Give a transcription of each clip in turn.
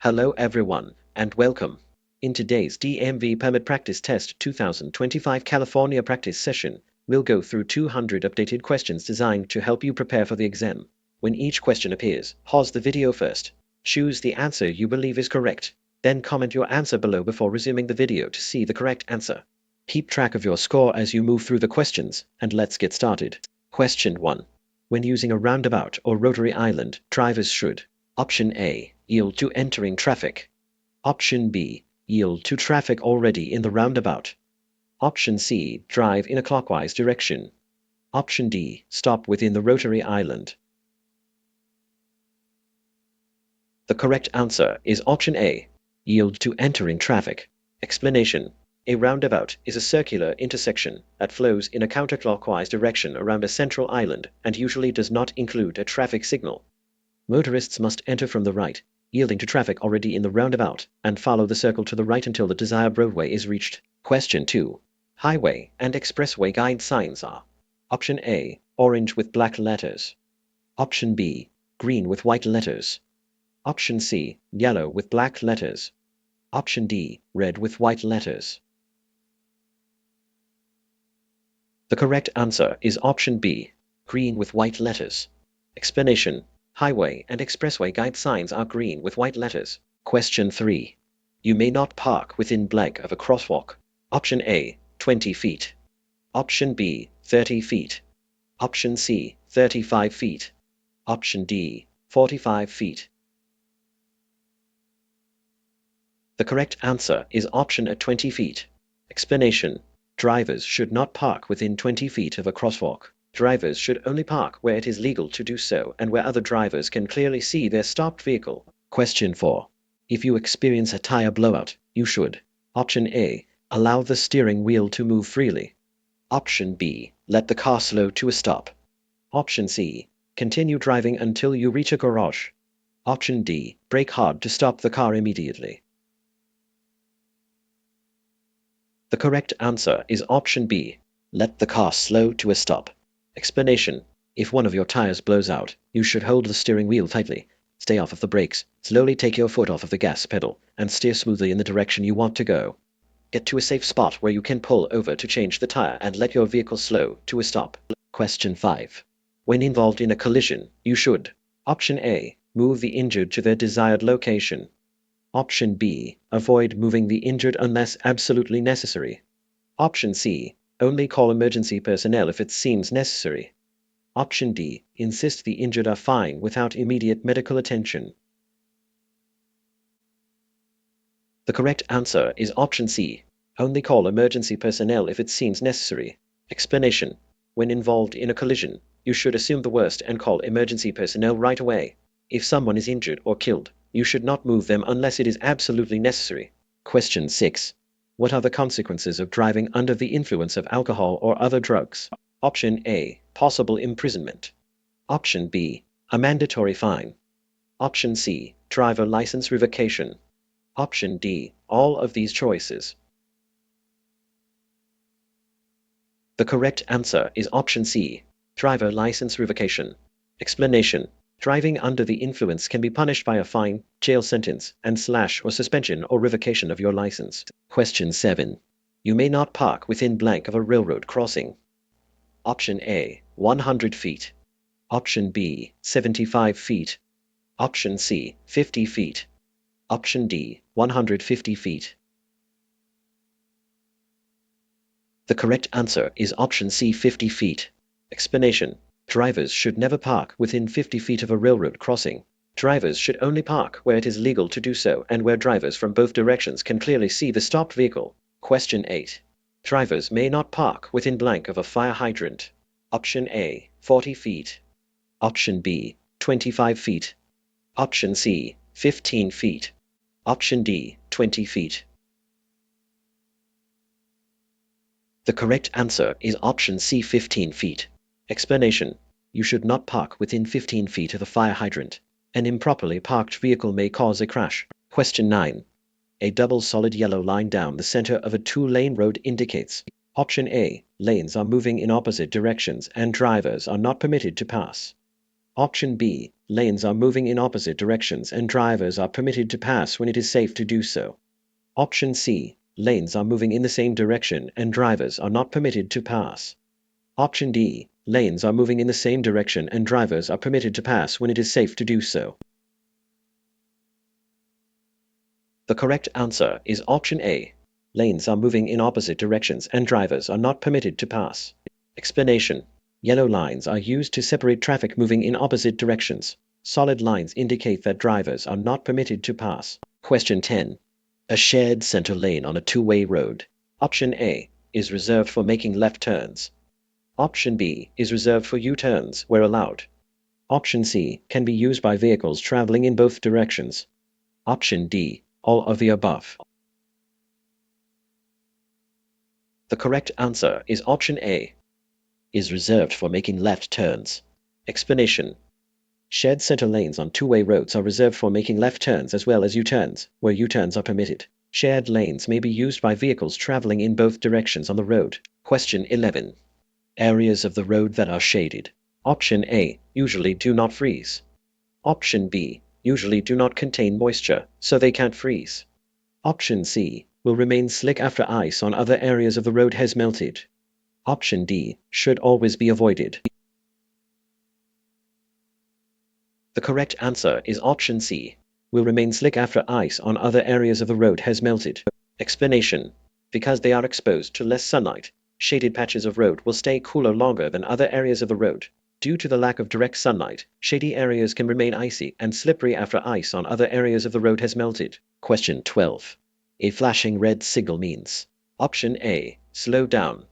Hello everyone, and welcome. In today's DMV Permit Practice Test 2025 California practice session, we'll go through 200 updated questions designed to help you prepare for the exam. When each question appears, pause the video first. Choose the answer you believe is correct, then comment your answer below before resuming the video to see the correct answer. Keep track of your score as you move through the questions, and let's get started. Question 1. When using a roundabout or rotary island, drivers should: Option A, yield to entering traffic. Option B, yield to traffic already in the roundabout. Option C, drive in a clockwise direction. Option D, stop within the rotary island. The correct answer is option A, yield to entering traffic. Explanation: a roundabout is a circular intersection that flows in a counterclockwise direction around a central island and usually does not include a traffic signal. Motorists must enter from the right, yielding to traffic already in the roundabout, and follow the circle to the right until the desired roadway is reached. Question 2. Highway and expressway guide signs are: Option A, orange with black letters. Option B, green with white letters. Option C, yellow with black letters. Option D, red with white letters. The correct answer is option B, green with white letters. Explanation: highway and expressway guide signs are green with white letters. Question 3. You may not park within blank of a crosswalk. Option A, 20 feet. Option B, 30 feet. Option C, 35 feet. Option D, 45 feet. The correct answer is option A, 20 feet. Explanation: drivers should not park within 20 feet of a crosswalk. Drivers should only park where it is legal to do so and where other drivers can clearly see their stopped vehicle. Question 4. If you experience a tire blowout, you should: Option A, allow the steering wheel to move freely. Option B, let the car slow to a stop. Option C, continue driving until you reach a garage. Option D, brake hard to stop the car immediately. The correct answer is option B, let the car slow to a stop. Explanation: if one of your tires blows out, you should hold the steering wheel tightly, stay off of the brakes, slowly take your foot off of the gas pedal, and steer smoothly in the direction you want to go. Get to a safe spot where you can pull over to change the tire and let your vehicle slow to a stop. Question 5. When involved in a collision, you should: Option A, move the injured to their desired location. Option B, avoid moving the injured unless absolutely necessary. Option C, only call emergency personnel if it seems necessary. Option D, insist the injured are fine without immediate medical attention. The correct answer is option C, only call emergency personnel if it seems necessary. Explanation: when involved in a collision, you should assume the worst and call emergency personnel right away. If someone is injured or killed, you should not move them unless it is absolutely necessary. Question 6. What are the consequences of driving under the influence of alcohol or other drugs? Option A, possible imprisonment. Option B, a mandatory fine. Option C, driver license revocation. Option D, all of these choices. The correct answer is option C, driver license revocation. Explanation: driving under the influence can be punished by a fine, jail sentence, and / or suspension or revocation of your license. Question 7. You may not park within blank of a railroad crossing. Option A, 100 feet. Option B, 75 feet. Option C, 50 feet. Option D, 150 feet. The correct answer is option C, 50 feet. Explanation: drivers should never park within 50 feet of a railroad crossing. Drivers should only park where it is legal to do so and where drivers from both directions can clearly see the stopped vehicle. Question 8. Drivers may not park within blank of a fire hydrant. Option A, 40 feet. Option B, 25 feet. Option C, 15 feet. Option D, 20 feet. The correct answer is option C, 15 feet. Explanation: you should not park within 15 feet of a fire hydrant. An improperly parked vehicle may cause a crash. Question 9. A double solid yellow line down the center of a two-lane road indicates: Option A, lanes are moving in opposite directions and drivers are not permitted to pass. Option B, lanes are moving in opposite directions and drivers are permitted to pass when it is safe to do so. Option C, lanes are moving in the same direction and drivers are not permitted to pass. Option D, lanes are moving in the same direction and drivers are permitted to pass when it is safe to do so. The correct answer is option A. Lanes are moving in opposite directions and drivers are not permitted to pass. Explanation. Yellow lines are used to separate traffic moving in opposite directions. Solid lines indicate that drivers are not permitted to pass. Question 10. A shared center lane on a two-way road. Option A is reserved for making left turns. Option B is reserved for U-turns where allowed. Option C can be used by vehicles traveling in both directions. Option D, all of the above. The correct answer is option A, is reserved for making left turns. Explanation. Shared center lanes on two-way roads are reserved for making left turns as well as U-turns, where U-turns are permitted. Shared lanes may be used by vehicles traveling in both directions on the road. Question 11. Areas of the road that are shaded. Option A, usually do not freeze. Option B, usually do not contain moisture, so they can't freeze. Option C, will remain slick after ice on other areas of the road has melted. Option D, should always be avoided. The correct answer is option C, will remain slick after ice on other areas of the road has melted. Explanation. Because they are exposed to less sunlight, shaded patches of road will stay cooler longer than other areas of the road. Due to the lack of direct sunlight, shady areas can remain icy and slippery after ice on other areas of the road has melted. Question 12. A flashing red signal means. Option A, slow down.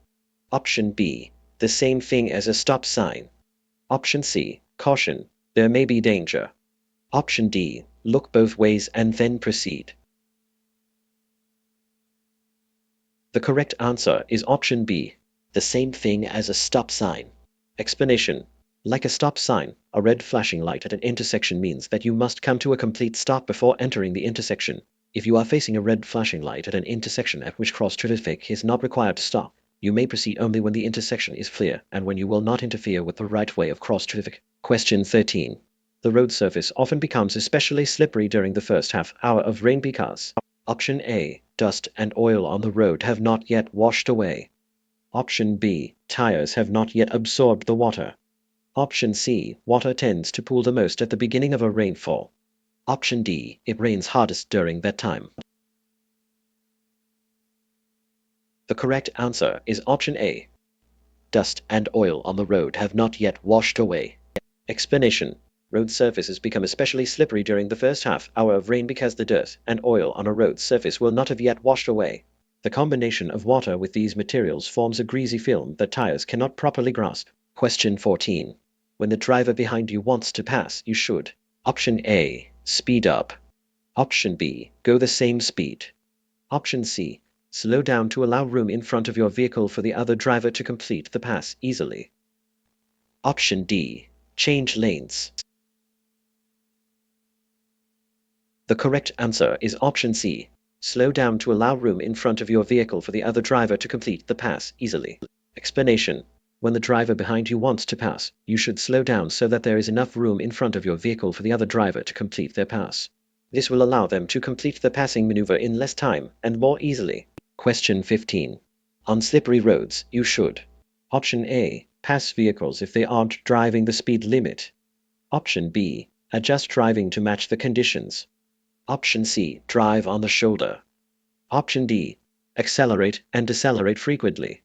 Option B, the same thing as a stop sign. Option C, caution, there may be danger. Option D, look both ways and then proceed. The correct answer is option B, the same thing as a stop sign. Explanation. Like a stop sign, a red flashing light at an intersection means that you must come to a complete stop before entering the intersection. If you are facing a red flashing light at an intersection at which cross traffic is not required to stop, you may proceed only when the intersection is clear and when you will not interfere with the right way of cross traffic. Question 13. The road surface often becomes especially slippery during the first half hour of rain because. Option A, dust and oil on the road have not yet washed away. Option B, tires have not yet absorbed the water. Option C, water tends to pool the most at the beginning of a rainfall. Option D, it rains hardest during that time. The correct answer is option A. Dust and oil on the road have not yet washed away. Explanation. Road surfaces become especially slippery during the first half hour of rain because the dirt and oil on a road surface will not have yet washed away. The combination of water with these materials forms a greasy film that tires cannot properly grasp. Question 14. When the driver behind you wants to pass, you should. Option A, speed up. Option B, go the same speed. Option C, slow down to allow room in front of your vehicle for the other driver to complete the pass easily. Option D, change lanes. The correct answer is option C, slow down to allow room in front of your vehicle for the other driver to complete the pass easily. Explanation. When the driver behind you wants to pass, you should slow down so that there is enough room in front of your vehicle for the other driver to complete their pass. This will allow them to complete the passing maneuver in less time and more easily. Question 15. On slippery roads, you should. Option A, pass vehicles if they aren't driving the speed limit. Option B, adjust driving to match the conditions. Option C, drive on the shoulder. Option D, accelerate and decelerate frequently.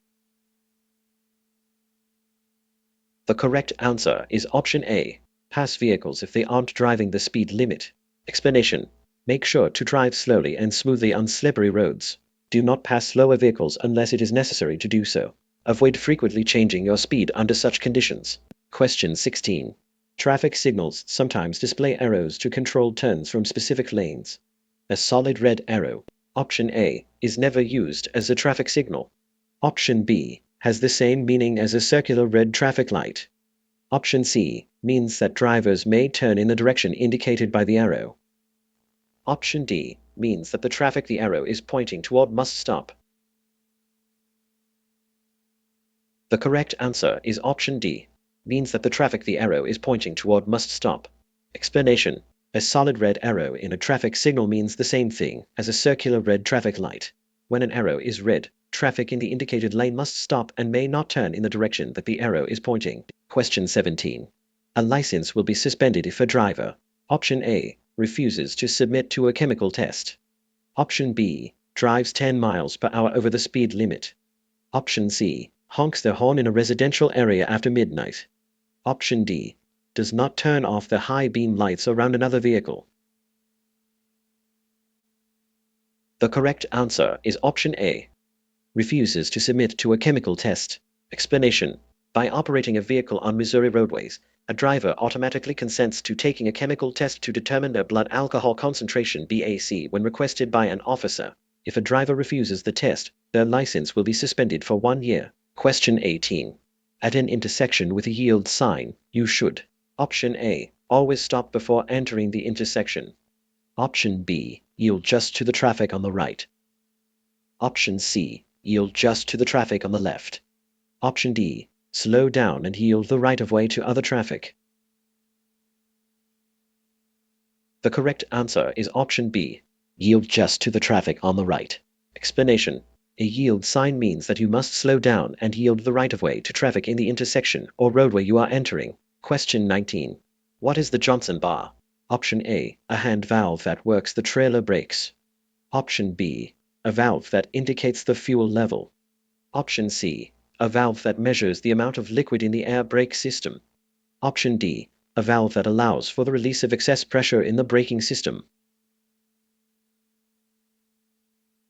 The correct answer is option A, pass vehicles if they aren't driving the speed limit. Explanation. Make sure to drive slowly and smoothly on slippery roads. Do not pass slower vehicles unless it is necessary to do so. Avoid frequently changing your speed under such conditions. Question 16. Traffic signals sometimes display arrows to control turns from specific lanes. A solid red arrow, option A, is never used as a traffic signal. Option B has the same meaning as a circular red traffic light. Option C means that drivers may turn in the direction indicated by the arrow. Option D means that the traffic the arrow is pointing toward must stop. The correct answer is option D, means that the traffic the arrow is pointing toward must stop. Explanation. A solid red arrow in a traffic signal means the same thing as a circular red traffic light. When an arrow is red, traffic in the indicated lane must stop and may not turn in the direction that the arrow is pointing. Question 17. A license will be suspended if a driver: Option A, refuses to submit to a chemical test. Option B, drives 10 miles per hour over the speed limit. Option C, honks their horn in a residential area after midnight. Option D, does not turn off the high beam lights around another vehicle. The correct answer is option A, refuses to submit to a chemical test. Explanation. By operating a vehicle on Missouri roadways, a driver automatically consents to taking a chemical test to determine their blood alcohol concentration (BAC) when requested by an officer. If a driver refuses the test, their license will be suspended for 1 year. Question 18. At an intersection with a yield sign, you should: Option A, always stop before entering the intersection. Option B, yield just to the traffic on the right. Option C, yield just to the traffic on the left. Option D, slow down and yield the right-of-way to other traffic. The correct answer is option B, yield just to the traffic on the right. Explanation. A yield sign means that you must slow down and yield the right-of-way to traffic in the intersection or roadway you are entering. Question 19. What is the Johnson bar? Option A, a hand valve that works the trailer brakes. Option B, a valve that indicates the fuel level. Option C, a valve that measures the amount of liquid in the air brake system. Option D, a valve that allows for the release of excess pressure in the braking system.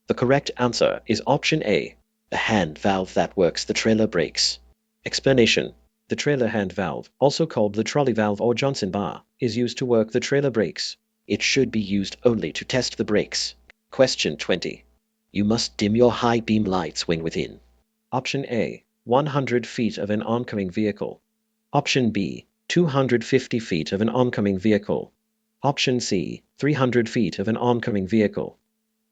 The correct answer is option A, the hand valve that works the trailer brakes. Explanation. The trailer hand valve, also called the trolley valve or Johnson bar, is used to work the trailer brakes. It should be used only to test the brakes. Question 20. You must dim your high beam lights when within: Option A, 100 feet of an oncoming vehicle. Option B, 250 feet of an oncoming vehicle. Option C, 300 feet of an oncoming vehicle.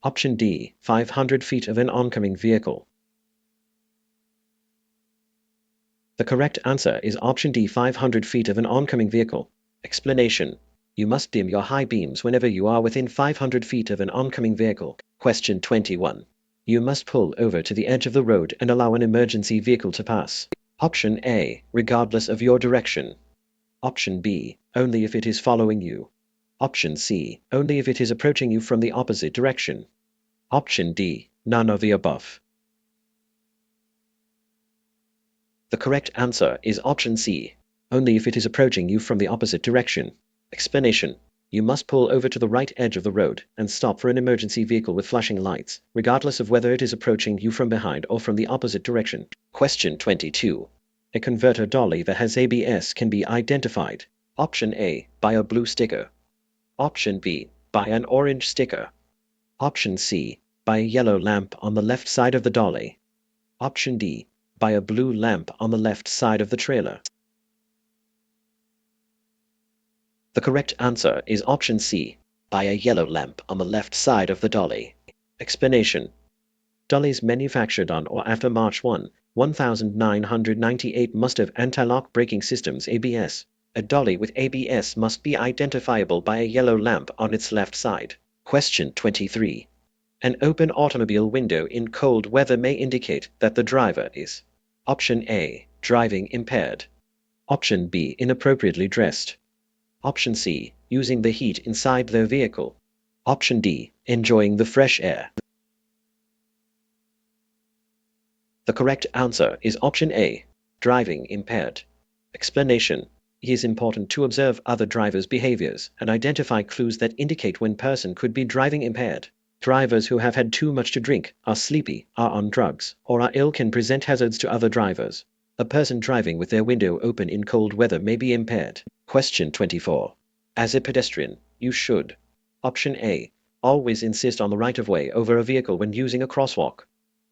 Option D, 500 feet of an oncoming vehicle. The correct answer is option D, 500 feet of an oncoming vehicle. Explanation. You must dim your high beams whenever you are within 500 feet of an oncoming vehicle. Question 21. You must pull over to the edge of the road and allow an emergency vehicle to pass. Option A, regardless of your direction. Option B, only if it is following you. Option C, only if it is approaching you from the opposite direction. Option D, none of the above. The correct answer is option C, only if it is approaching you from the opposite direction. Explanation. You must pull over to the right edge of the road and stop for an emergency vehicle with flashing lights, regardless of whether it is approaching you from behind or from the opposite direction. Question 22. A converter dolly that has ABS can be identified: Option A, by a blue sticker. Option B, by an orange sticker. Option C, by a yellow lamp on the left side of the dolly. Option D, by a blue lamp on the left side of the trailer. The correct answer is option C, by a yellow lamp on the left side of the dolly. Explanation. Dollies manufactured on or after March 1, 1998 must have anti-lock braking systems (ABS). A dolly with ABS must be identifiable by a yellow lamp on its left side. Question 23. An open automobile window in cold weather may indicate that the driver is: Option A, driving impaired. Option B, inappropriately dressed. Option C, using the heat inside their vehicle. Option D, enjoying the fresh air. The correct answer is option A, driving impaired. Explanation. It is important to observe other drivers' behaviors and identify clues that indicate when person could be driving impaired. Drivers who have had too much to drink, are sleepy, are on drugs, or are ill can present hazards to other drivers. A person driving with their window open in cold weather may be impaired. Question 24. As a pedestrian, you should: Option A, always insist on the right-of-way over a vehicle when using a crosswalk.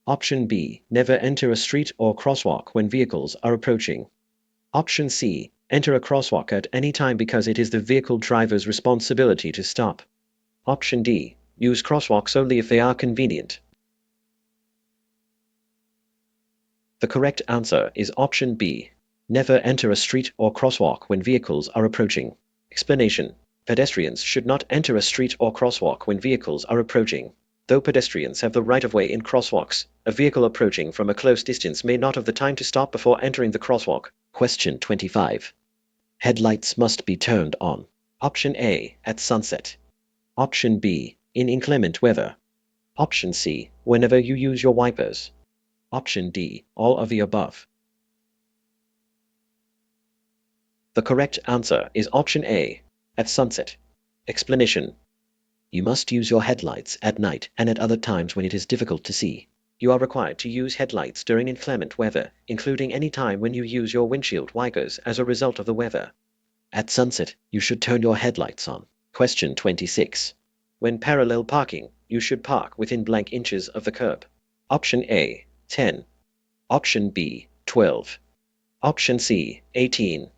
Option B, never enter a street or crosswalk when vehicles are approaching. Option C, enter a crosswalk at any time because it is the vehicle driver's responsibility to stop. Option D, use crosswalks only if they are convenient. The correct answer is option B, never enter a street or crosswalk when vehicles are approaching. Explanation. Pedestrians should not enter a street or crosswalk when vehicles are approaching. Though pedestrians have the right-of-way in crosswalks, a vehicle approaching from a close distance may not have the time to stop before entering the crosswalk. Question 25. Headlights must be turned on. Option A, at sunset. Option B, in inclement weather. Option C, whenever you use your wipers. Option D, all of the above. The correct answer is option A, at sunset. Explanation. You must use your headlights at night and at other times when it is difficult to see. You are required to use headlights during inclement weather, including any time when you use your windshield wipers as a result of the weather. At sunset, you should turn your headlights on. Question 26. When parallel parking, you should park within blank inches of the curb. Option A, 10. Option B, 12. Option C, 18.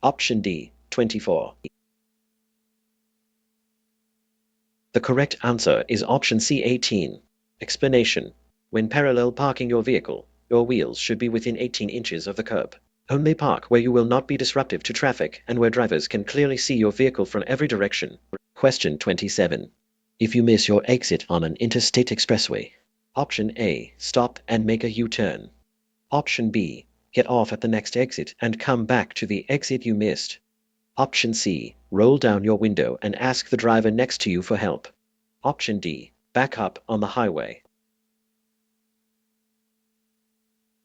Option D, 24. The correct answer is option C, 18. Explanation. When parallel parking your vehicle, your wheels should be within 18 inches of the curb. Only park where you will not be disruptive to traffic and where drivers can clearly see your vehicle from every direction. Question 27. If you miss your exit on an interstate expressway, option A, stop and make a U-turn. Option B, get off at the next exit and come back to the exit you missed. Option C, roll down your window and ask the driver next to you for help. Option D, back up on the highway.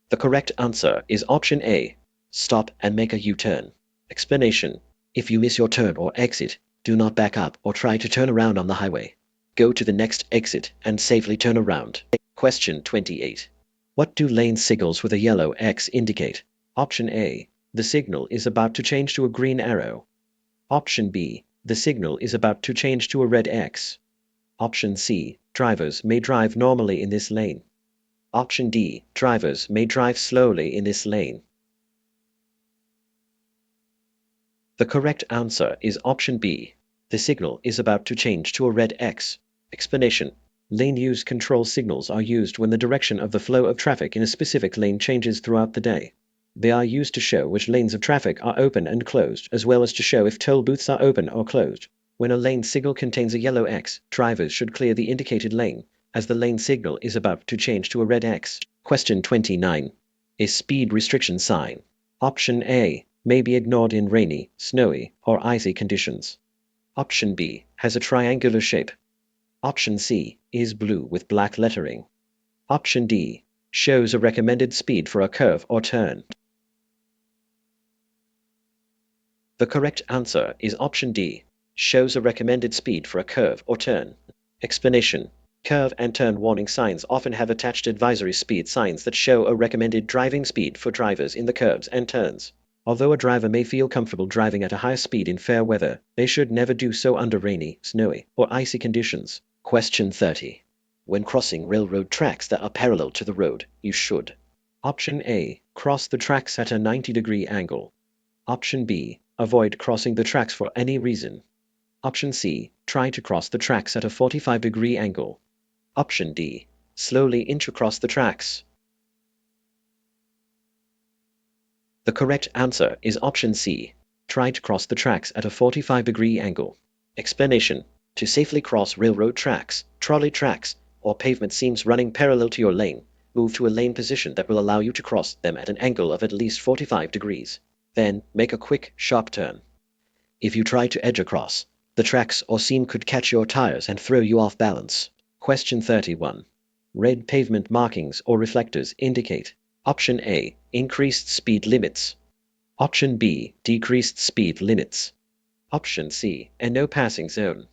The correct answer is option A, stop and make a U-turn. Explanation. If you miss your turn or exit, do not back up or try to turn around on the highway. Go to the next exit and safely turn around. Question 28. What do lane signals with a yellow X indicate? Option A, the signal is about to change to a green arrow. Option B, the signal is about to change to a red X. Option C, drivers may drive normally in this lane. Option D, drivers may drive slowly in this lane. The correct answer is option B. The signal is about to change to a red X. Explanation. Lane use control signals are used when the direction of the flow of traffic in a specific lane changes throughout the day. They are used to show which lanes of traffic are open and closed, as well as to show if toll booths are open or closed. When a lane signal contains a yellow X, drivers should clear the indicated lane, as the lane signal is about to change to a red X. Question 29. A speed restriction sign. Option A may be ignored in rainy, snowy, or icy conditions. Option B has a triangular shape. Option C is blue with black lettering. Option D shows a recommended speed for a curve or turn. The correct answer is option D, shows a recommended speed for a curve or turn. Explanation. Curve and turn warning signs often have attached advisory speed signs that show a recommended driving speed for drivers in the curves and turns. Although a driver may feel comfortable driving at a higher speed in fair weather, they should never do so under rainy, snowy, or icy conditions. Question 30. When crossing railroad tracks that are parallel to the road, you should. Option A, cross the tracks at a 90-degree angle. Option B, avoid crossing the tracks for any reason. Option C, try to cross the tracks at a 45-degree angle. Option D, slowly inch across the tracks. The correct answer is option C, try to cross the tracks at a 45-degree angle. Explanation. To safely cross railroad tracks, trolley tracks, or pavement seams running parallel to your lane, move to a lane position that will allow you to cross them at an angle of at least 45 degrees. Then, make a quick, sharp turn. If you try to edge across, the tracks or seam could catch your tires and throw you off balance. Question 31. Red pavement markings or reflectors indicate. Option A, increased speed limits. Option B, decreased speed limits. Option C, a no passing zone.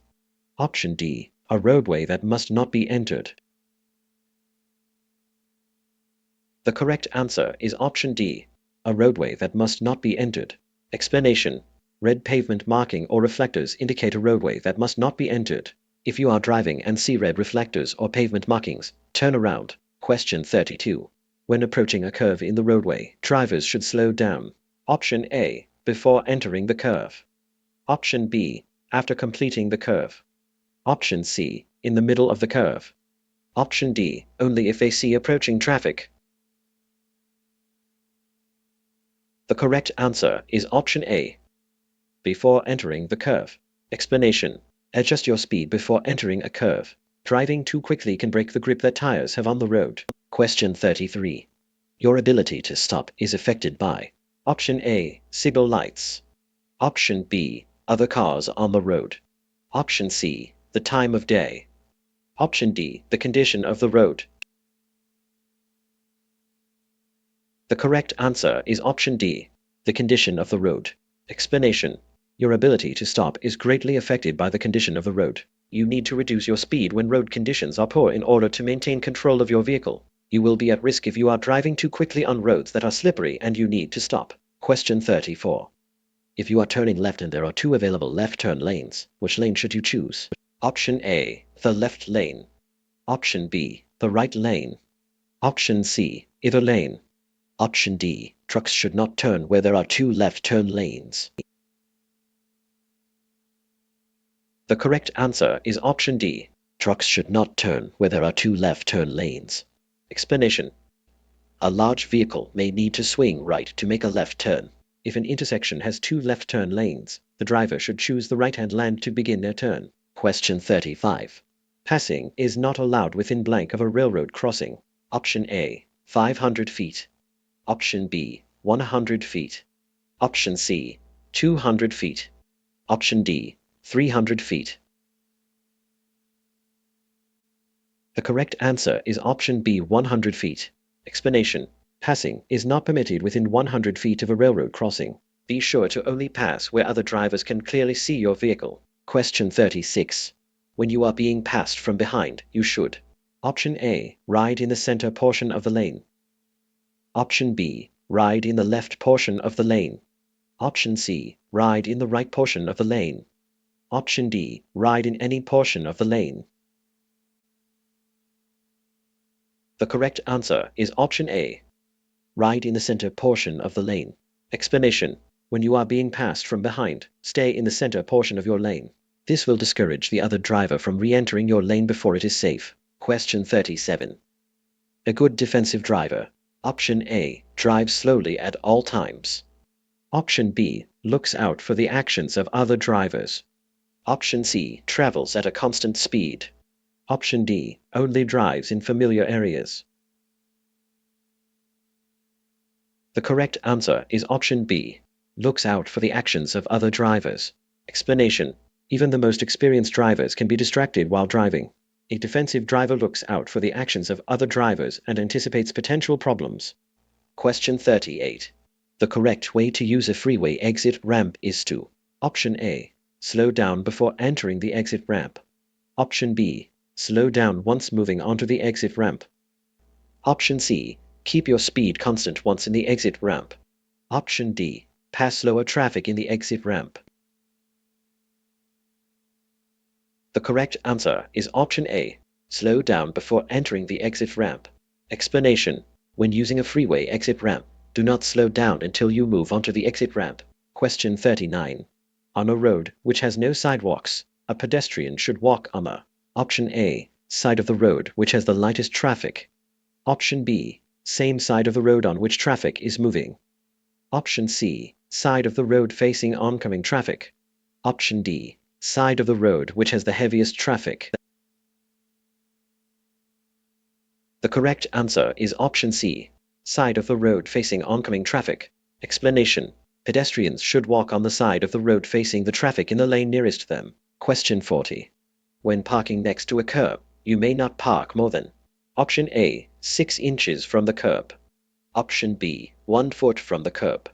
Option D, a roadway that must not be entered. The correct answer is option D, a roadway that must not be entered. Explanation. Red pavement marking or reflectors indicate a roadway that must not be entered. If you are driving and see red reflectors or pavement markings, turn around. Question 32. When approaching a curve in the roadway, drivers should slow down. Option A, before entering the curve. Option B, after completing the curve. Option C, in the middle of the curve. Option D, only if they see approaching traffic. The correct answer is option A. before entering the curve. Explanation. Adjust your speed before entering a curve. Driving too quickly can break the grip that tires have on the road. Question 33. Your ability to stop is affected by Option A, signal lights. Option B, other cars on the road. Option C, the time of day. Option D, the condition of the road. The correct answer is option D, the condition of the road. Explanation. Your ability to stop is greatly affected by the condition of the road. You need to reduce your speed when road conditions are poor in order to maintain control of your vehicle. You will be at risk if you are driving too quickly on roads that are slippery and you need to stop. Question 34. If you are turning left and there are two available left turn lanes, which lane should you choose? Option A, the left lane. Option B, the right lane. Option C, either lane. Option D, trucks should not turn where there are two left turn lanes. The correct answer is option D. Trucks should not turn where there are two left turn lanes. Explanation. A large vehicle may need to swing right to make a left turn. If an intersection has two left turn lanes, the driver should choose the right-hand lane to begin their turn. Question 35. Passing is not allowed within blank of a railroad crossing. Option A, 500 feet. Option B, 100 feet. Option C, 200 feet. Option D, 300 feet. The correct answer is option B, 100 feet. Explanation. Passing is not permitted within 100 feet of a railroad crossing. Be sure to only pass where other drivers can clearly see your vehicle. Question 36. When you are being passed from behind, you should. Option A, ride in the center portion of the lane. Option B, ride in the left portion of the lane. Option C, ride in the right portion of the lane. Option D, ride in any portion of the lane. The correct answer is option A, ride in the center portion of the lane. Explanation. When you are being passed from behind, stay in the center portion of your lane. This will discourage the other driver from re-entering your lane before it is safe. Question 37. A good defensive driver. Option A, drives slowly at all times. Option B, looks out for the actions of other drivers. Option C, travels at a constant speed. Option D, only drives in familiar areas. The correct answer is option B, looks out for the actions of other drivers. Explanation. Even the most experienced drivers can be distracted while driving. A defensive driver looks out for the actions of other drivers and anticipates potential problems. Question 38. The correct way to use a freeway exit ramp is to Option A, slow down before entering the exit ramp. Option B, slow down once moving onto the exit ramp. Option C, keep your speed constant once in the exit ramp. Option D, pass slower traffic in the exit ramp. The correct answer is option A, slow down before entering the exit ramp. Explanation. When using a freeway exit ramp, do not slow down until you move onto the exit ramp. Question 39. On a road which has no sidewalks, a pedestrian should walk on the Option A, side of the road which has the lightest traffic. Option B, same side of the road on which traffic is moving. Option C, side of the road facing oncoming traffic. Option D, side of the road which has the heaviest traffic. The correct answer is option C, side of the road facing oncoming traffic. Explanation. Pedestrians should walk on the side of the road facing the traffic in the lane nearest them. Question 40. When parking next to a curb, you may not park more than Option A, 6 inches from the curb. Option B, 1 foot from the curb.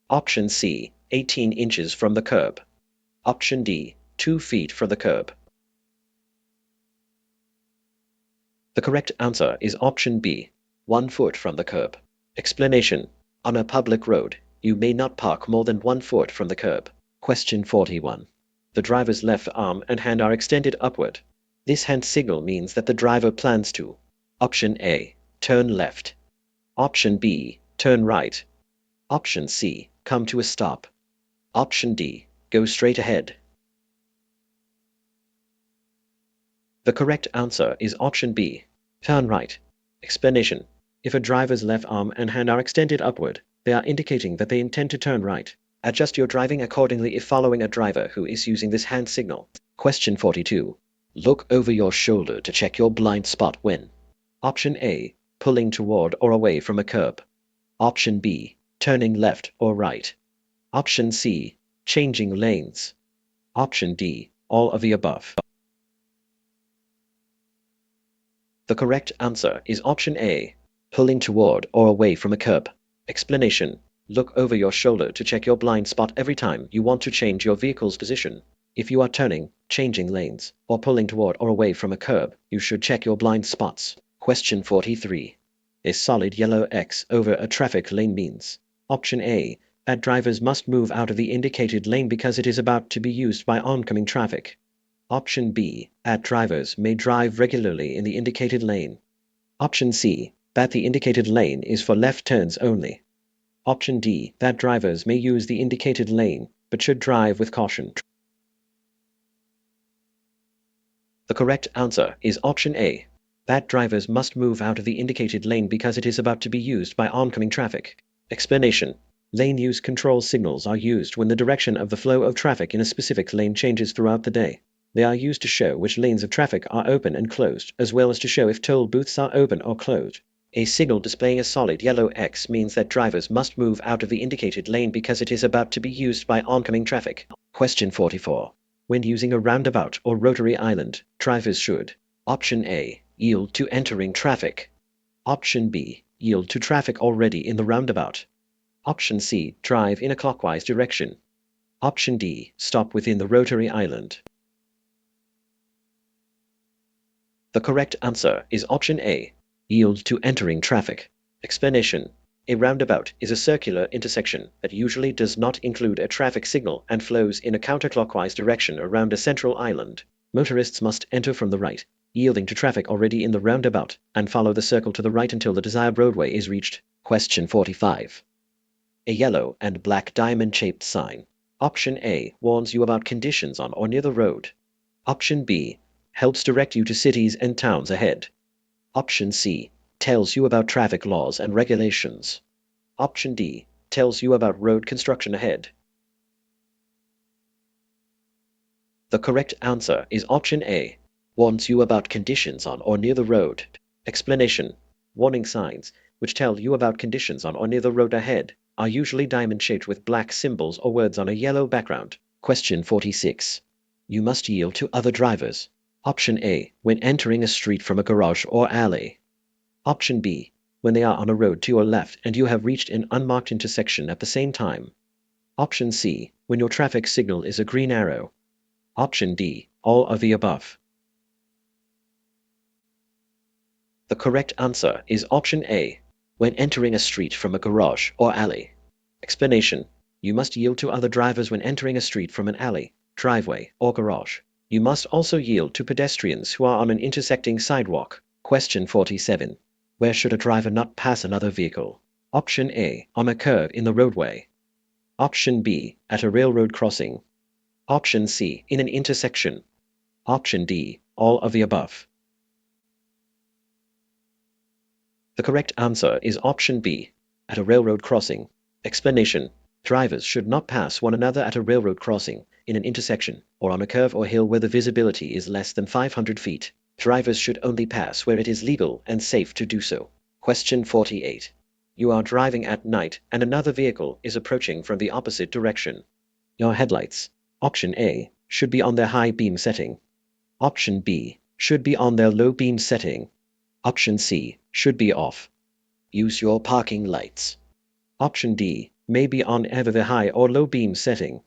Option C, 18 inches from the curb. Option D, 2 feet from the curb. The correct answer is option B, 1 foot from the curb. Explanation. On a public road, you may not park more than 1 foot from the curb. Question 41. The driver's left arm and hand are extended upward. This hand signal means that the driver plans to Option A, turn left. Option B, turn right. Option C, come to a stop. Option D, go straight ahead. The correct answer is option B, turn right. Explanation. If a driver's left arm and hand are extended upward, they are indicating that they intend to turn right. Adjust your driving accordingly if following a driver who is using this hand signal. Question 42. Look over your shoulder to check your blind spot when. Option A. Pulling toward or away from a curb. Option B. Turning left or right. Option C. Changing lanes. Option D. All of the above. The correct answer is option A. Pulling toward or away from a curb. Explanation. Look over your shoulder to check your blind spot every time you want to change your vehicle's position. If you are turning, changing lanes, or pulling toward or away from a curb, you should check your blind spots. Question 43. A solid yellow X over a traffic lane means. Option A. That drivers must move out of the indicated lane because it is about to be used by oncoming traffic. Option B. That drivers may drive regularly in the indicated lane. Option C. That the indicated lane is for left turns only. Option D. That drivers may use the indicated lane, but should drive with caution. The correct answer is option A. That drivers must move out of the indicated lane because it is about to be used by oncoming traffic. Explanation. Lane use control signals are used when the direction of the flow of traffic in a specific lane changes throughout the day. They are used to show which lanes of traffic are open and closed, as well as to show if toll booths are open or closed. A signal displaying a solid yellow X means that drivers must move out of the indicated lane because it is about to be used by oncoming traffic. Question 44. When using a roundabout or rotary island, drivers should. Option A. Yield to entering traffic. Option B. Yield to traffic already in the roundabout. Option C. Drive in a clockwise direction. Option D. Stop within the rotary island. The correct answer is option A. Yield to entering traffic. Explanation. A roundabout is a circular intersection that usually does not include a traffic signal and flows in a counterclockwise direction around a central island. Motorists must enter from the right, yielding to traffic already in the roundabout, and follow the circle to the right until the desired roadway is reached. Question 45. A yellow and black diamond-shaped sign. Option A warns you about conditions on or near the road. Option B helps direct you to cities and towns ahead. Option C tells you about traffic laws and regulations. Option D tells you about road construction ahead. The correct answer is option A. Warns you about conditions on or near the road. Explanation. Warning signs, which tell you about conditions on or near the road ahead, are usually diamond-shaped with black symbols or words on a yellow background. Question 46. You must yield to other drivers. Option A. When entering a street from a garage or alley. Option B. When they are on a road to your left and you have reached an unmarked intersection at the same time. Option C. When your traffic signal is a green arrow. Option D. All of the above. The correct answer is option A. When entering a street from a garage or alley. Explanation. You must yield to other drivers when entering a street from an alley, driveway, or garage. You must also yield to pedestrians who are on an intersecting sidewalk. Question 47. Where should a driver not pass another vehicle? Option A. On a curve in the roadway. Option B. At a railroad crossing. Option C. In an intersection. Option D. All of the above. The correct answer is option B. At a railroad crossing. Explanation. Drivers should not pass one another at a railroad crossing, in an intersection, or on a curve or hill where the visibility is less than 500 feet. Drivers should only pass where it is legal and safe to do so. Question 48. You are driving at night and another vehicle is approaching from the opposite direction. Your headlights, option A, should be on their high beam setting. Option B, should be on their low beam setting. Option C, should be off. Use your parking lights. Option D, may be on either the high or low beam setting.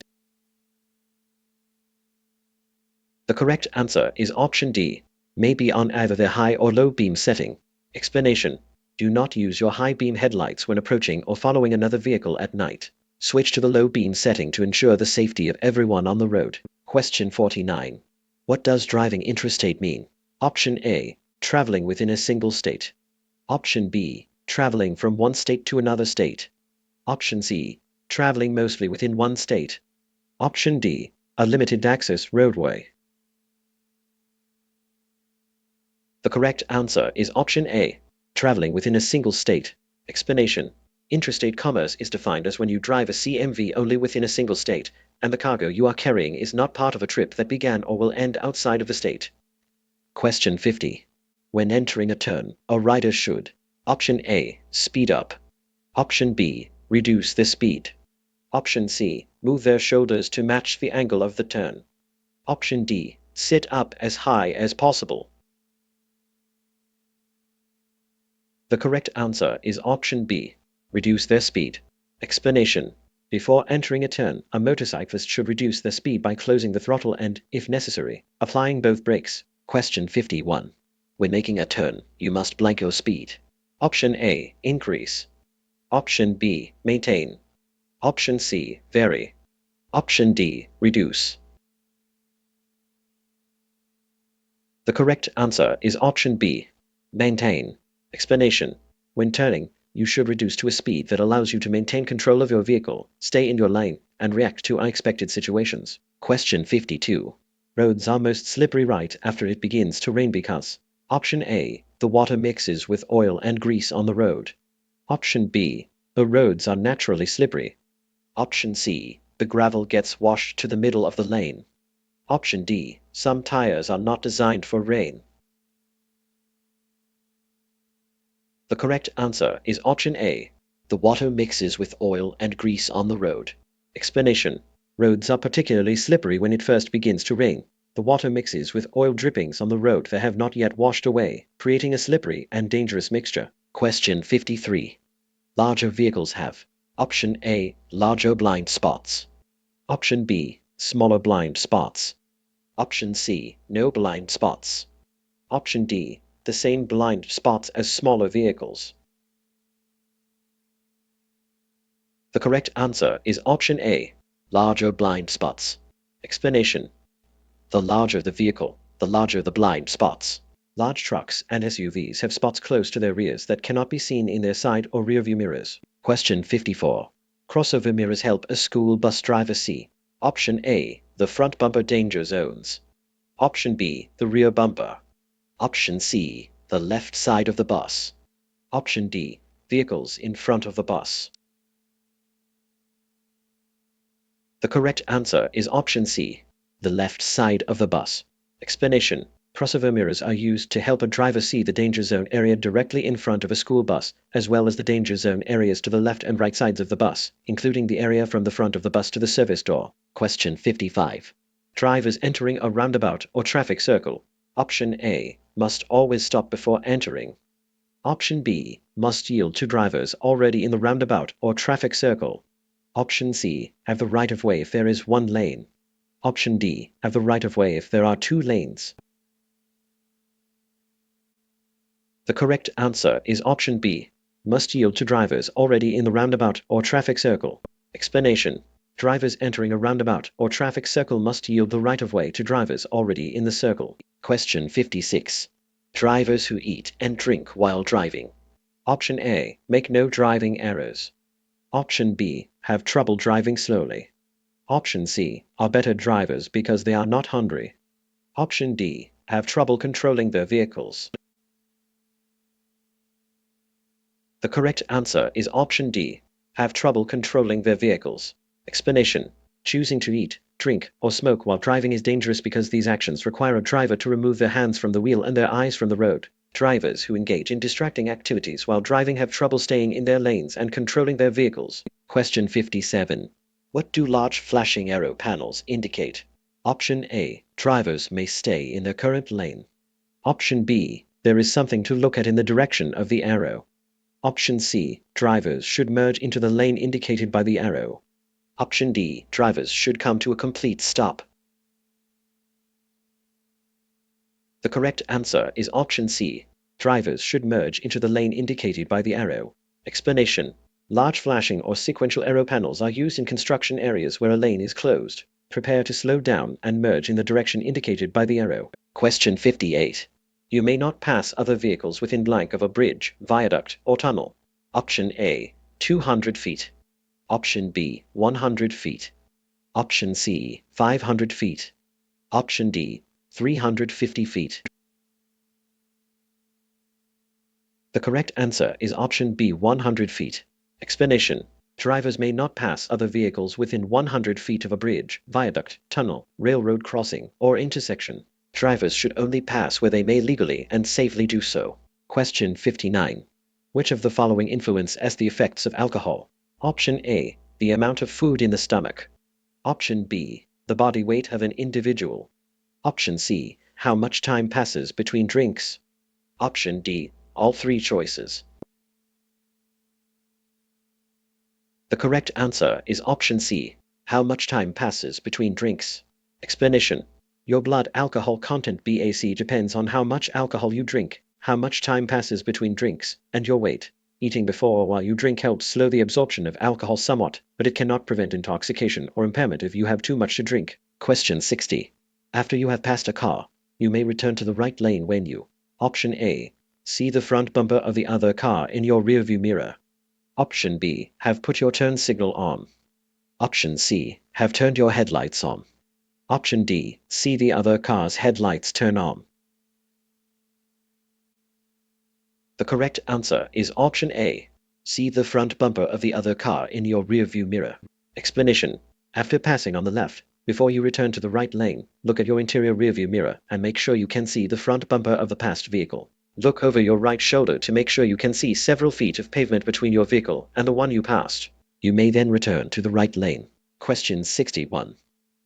The correct answer is option D, may be on either the high or low beam setting. Explanation. Do not use your high beam headlights when approaching or following another vehicle at night. Switch to the low beam setting to ensure the safety of everyone on the road. Question 49. What does driving intrastate mean? Option A, traveling within a single state. Option B, traveling from one state to another state. Option C, traveling mostly within one state. Option D, a limited access roadway. The correct answer is option A, traveling within a single state. Explanation. Interstate commerce is defined as when you drive a CMV only within a single state, and the cargo you are carrying is not part of a trip that began or will end outside of the state. Question 50. When entering a turn, a rider should: Option A, speed up. Option B, reduce the speed. Option C, move their shoulders to match the angle of the turn. Option D, sit up as high as possible. The correct answer is option B, reduce their speed. Explanation: before entering a turn, a motorcyclist should reduce their speed by closing the throttle and, if necessary, applying both brakes. Question 51. When making a turn, you must blank your speed. Option A, increase. Option B, maintain. Option C, vary. Option D, reduce. The correct answer is option B, maintain. Explanation: when turning, you should reduce to a speed that allows you to maintain control of your vehicle, stay in your lane, and react to unexpected situations. Question 52. Roads are most slippery right after it begins to rain because: Option A, the water mixes with oil and grease on the road. Option B, the roads are naturally slippery. Option C, the gravel gets washed to the middle of the lane. Option D, some tires are not designed for rain. The correct answer is option A, the water mixes with oil and grease on the road. Explanation: roads are particularly slippery when it first begins to rain. The water mixes with oil drippings on the road that have not yet washed away, creating a slippery and dangerous mixture. Question 53. Larger vehicles have: Option A, larger blind spots. Option B, smaller blind spots. Option C, no blind spots. Option D, the same blind spots as smaller vehicles. The correct answer is option A, larger blind spots. Explanation: the larger the vehicle, the larger the blind spots. Large trucks and SUVs have spots close to their rears that cannot be seen in their side or rear view mirrors. Question 54. Crossover mirrors help a school bus driver see: Option A, the front bumper danger zones. Option B, the rear bumper. Option C, the left side of the bus. Option D, vehicles in front of the bus. The correct answer is option C, the left side of the bus. Explanation: crossover mirrors are used to help a driver see the danger zone area directly in front of a school bus, as well as the danger zone areas to the left and right sides of the bus, including the area from the front of the bus to the service door. Question 55. Drivers entering a roundabout or traffic circle: Option A, must always stop before entering. Option B, must yield to drivers already in the roundabout or traffic circle. Option C, have the right of way if there is one lane. Option D, have the right of way if there are two lanes. The correct answer is option B, must yield to drivers already in the roundabout or traffic circle. Explanation: drivers entering a roundabout or traffic circle must yield the right of way to drivers already in the circle. Question 56. Drivers who eat and drink while driving: Option A, make no driving errors. Option B, have trouble driving slowly. Option C, are better drivers because they are not hungry. Option D, have trouble controlling their vehicles. The correct answer is option D, have trouble controlling their vehicles. Explanation: choosing to eat, drink, or smoke while driving is dangerous because these actions require a driver to remove their hands from the wheel and their eyes from the road. Drivers who engage in distracting activities while driving have trouble staying in their lanes and controlling their vehicles. Question 57. What do large flashing arrow panels indicate? Option A, drivers may stay in their current lane. Option B, there is something to look at in the direction of the arrow. Option C, drivers should merge into the lane indicated by the arrow. Option D, drivers should come to a complete stop. The correct answer is option C, drivers should merge into the lane indicated by the arrow. Explanation: large flashing or sequential arrow panels are used in construction areas where a lane is closed. Prepare to slow down and merge in the direction indicated by the arrow. Question 58. You may not pass other vehicles within blank of a bridge, viaduct, or tunnel. Option A, 200 feet. Option B, 100 feet. Option C, 500 feet. Option D, 350 feet. The correct answer is option B, 100 feet. Explanation. Drivers may not pass other vehicles within 100 feet of a bridge, viaduct, tunnel, railroad crossing, or intersection. Drivers should only pass where they may legally and safely do so. Question 59. Which of the following influence the effects of alcohol? Option A. The amount of food in the stomach. Option B. The body weight of an individual. Option C. How much time passes between drinks. Option D. All three choices. The correct answer is option C. How much time passes between drinks. Explanation. Your blood alcohol content BAC depends on how much alcohol you drink, how much time passes between drinks, and your weight. Eating before or while you drink helps slow the absorption of alcohol somewhat, but it cannot prevent intoxication or impairment if you have too much to drink. Question 60. After you have passed a car, you may return to the right lane when you. Option A. See the front bumper of the other car in your rearview mirror. Option B. Have put your turn signal on. Option C. Have turned your headlights on. Option D. See the other car's headlights turn on. The correct answer is option A. See the front bumper of the other car in your rearview mirror. Explanation. After passing on the left, before you return to the right lane, look at your interior rearview mirror and make sure you can see the front bumper of the passed vehicle. Look over your right shoulder to make sure you can see several feet of pavement between your vehicle and the one you passed. You may then return to the right lane. Question 61.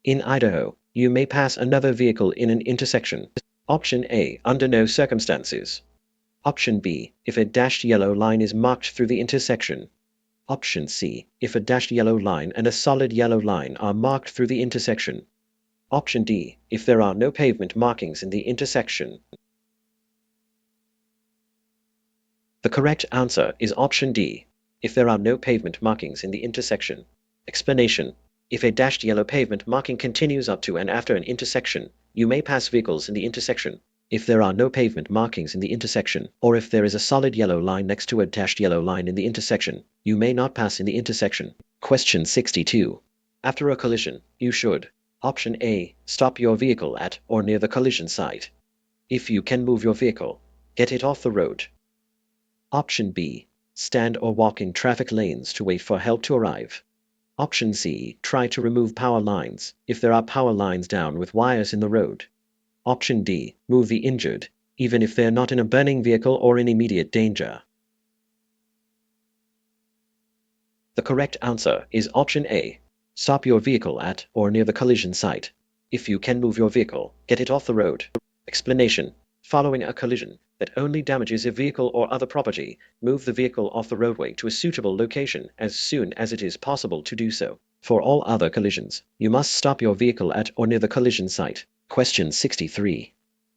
In Idaho, you may pass another vehicle in an intersection. Option A. Under no circumstances. Option B. If a dashed yellow line is marked through the intersection. Option C. If a dashed yellow line and a solid yellow line are marked through the intersection. Option D. If there are no pavement markings in the intersection. The correct answer is option D. If there are no pavement markings in the intersection. Explanation. If a dashed yellow pavement marking continues up to and after an intersection, you may pass vehicles in the intersection. If there are no pavement markings in the intersection, or if there is a solid yellow line next to a dashed yellow line in the intersection, you may not pass in the intersection. Question 62. After a collision, you should. Option A. Stop your vehicle at or near the collision site. If you can move your vehicle, get it off the road. Option B. Stand or walk in traffic lanes to wait for help to arrive. Option C. Try to remove power lines, if there are power lines down with wires in the road. Option D. Move the injured, even if they're not in a burning vehicle or in immediate danger. The correct answer is option A. Stop your vehicle at or near the collision site. If you can move your vehicle, get it off the road. Explanation. Following a collision that only damages a vehicle or other property, move the vehicle off the roadway to a suitable location as soon as it is possible to do so. For all other collisions, you must stop your vehicle at or near the collision site. Question 63.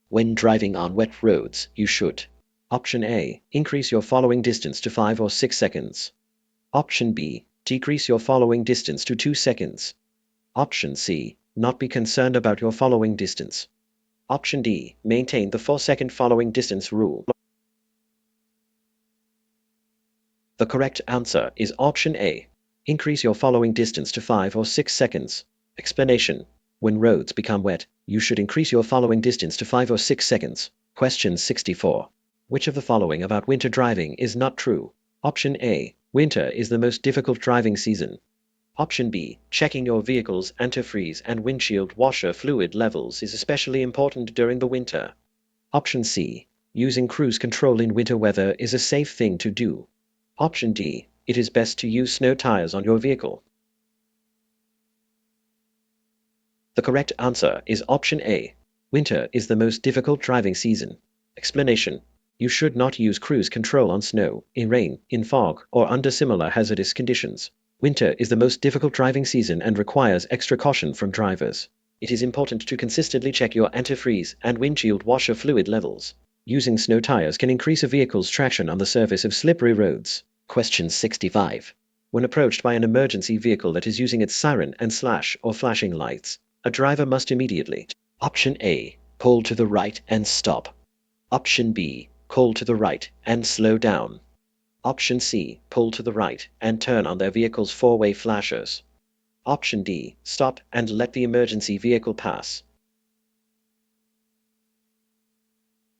When driving on wet roads, you should. Option A. Increase your following distance to 5 or 6 seconds. Option B. Decrease your following distance to 2 seconds. Option C. Not be concerned about your following distance. Option D. Maintain the 4-second following distance rule. The correct answer is option A. Increase your following distance to 5 or 6 seconds. Explanation. When roads become wet, you should increase your following distance to 5 or 6 seconds. Question 64. Which of the following about winter driving is not true? Option A. Winter is the most difficult driving season. Option B. Checking your vehicle's antifreeze and windshield washer fluid levels is especially important during the winter. Option C. Using cruise control in winter weather is a safe thing to do. Option D. It is best to use snow tires on your vehicle. The correct answer is option A. Winter is the most difficult driving season. Explanation. You should not use cruise control on snow, in rain, in fog, or under similar hazardous conditions. Winter is the most difficult driving season and requires extra caution from drivers. It is important to consistently check your antifreeze and windshield washer fluid levels. Using snow tires can increase a vehicle's traction on the surface of slippery roads. Question 65. When approached by an emergency vehicle that is using its siren and slash or flashing lights, a driver must immediately. Option A. Pull to the right and stop. Option B. Pull to the right and slow down. Option C. Pull to the right and turn on their vehicle's four-way flashers. Option D. Stop and let the emergency vehicle pass.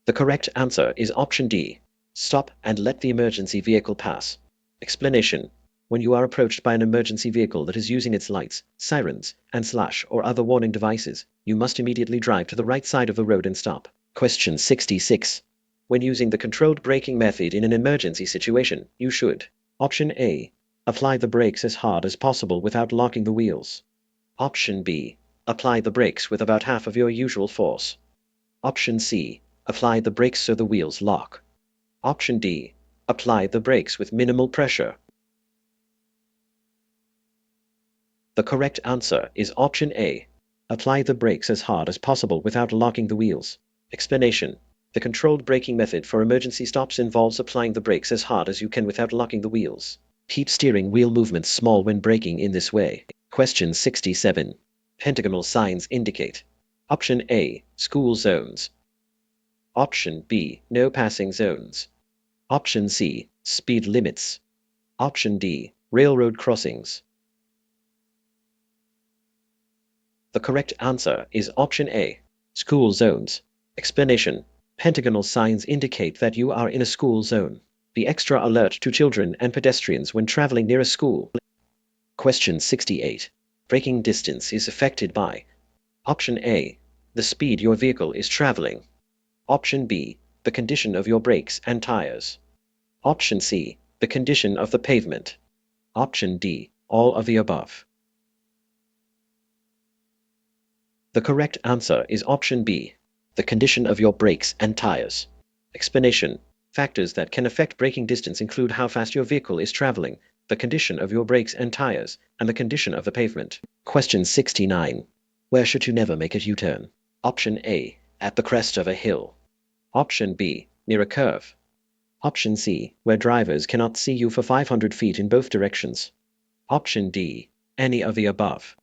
The correct answer is option D. Stop and let the emergency vehicle pass. Explanation. When you are approached by an emergency vehicle that is using its lights, sirens, and slash or other warning devices, you must immediately drive to the right side of the road and stop. Question 66. When using the controlled braking method in an emergency situation, you should: Option A. Apply the brakes as hard as possible without locking the wheels. Option B. Apply the brakes with about half of your usual force. Option C. Apply the brakes so the wheels lock. Option D. Apply the brakes with minimal pressure. The correct answer is option A. Apply the brakes as hard as possible without locking the wheels. Explanation: the controlled braking method for emergency stops involves applying the brakes as hard as you can without locking the wheels. Keep steering wheel movements small when braking in this way. Question 67. Pentagonal signs indicate: Option A. School zones. Option B. No passing zones. Option C. Speed limits. Option D. Railroad crossings. The correct answer is option A. School zones. Explanation: pentagonal signs indicate that you are in a school zone. Be extra alert to children and pedestrians when traveling near a school. Question 68. Braking distance is affected by: Option A. The speed your vehicle is traveling. Option B. The condition of your brakes and tires. Option C. The condition of the pavement. Option D. All of the above. The correct answer is option B. The condition of your brakes and tires. Explanation: factors that can affect braking distance include how fast your vehicle is traveling, the condition of your brakes and tires, and the condition of the pavement. Question 69. Where should you never make a U-turn? Option A. At the crest of a hill. Option B. Near a curve. Option C. Where drivers cannot see you for 500 feet in both directions. Option D. Any of the above.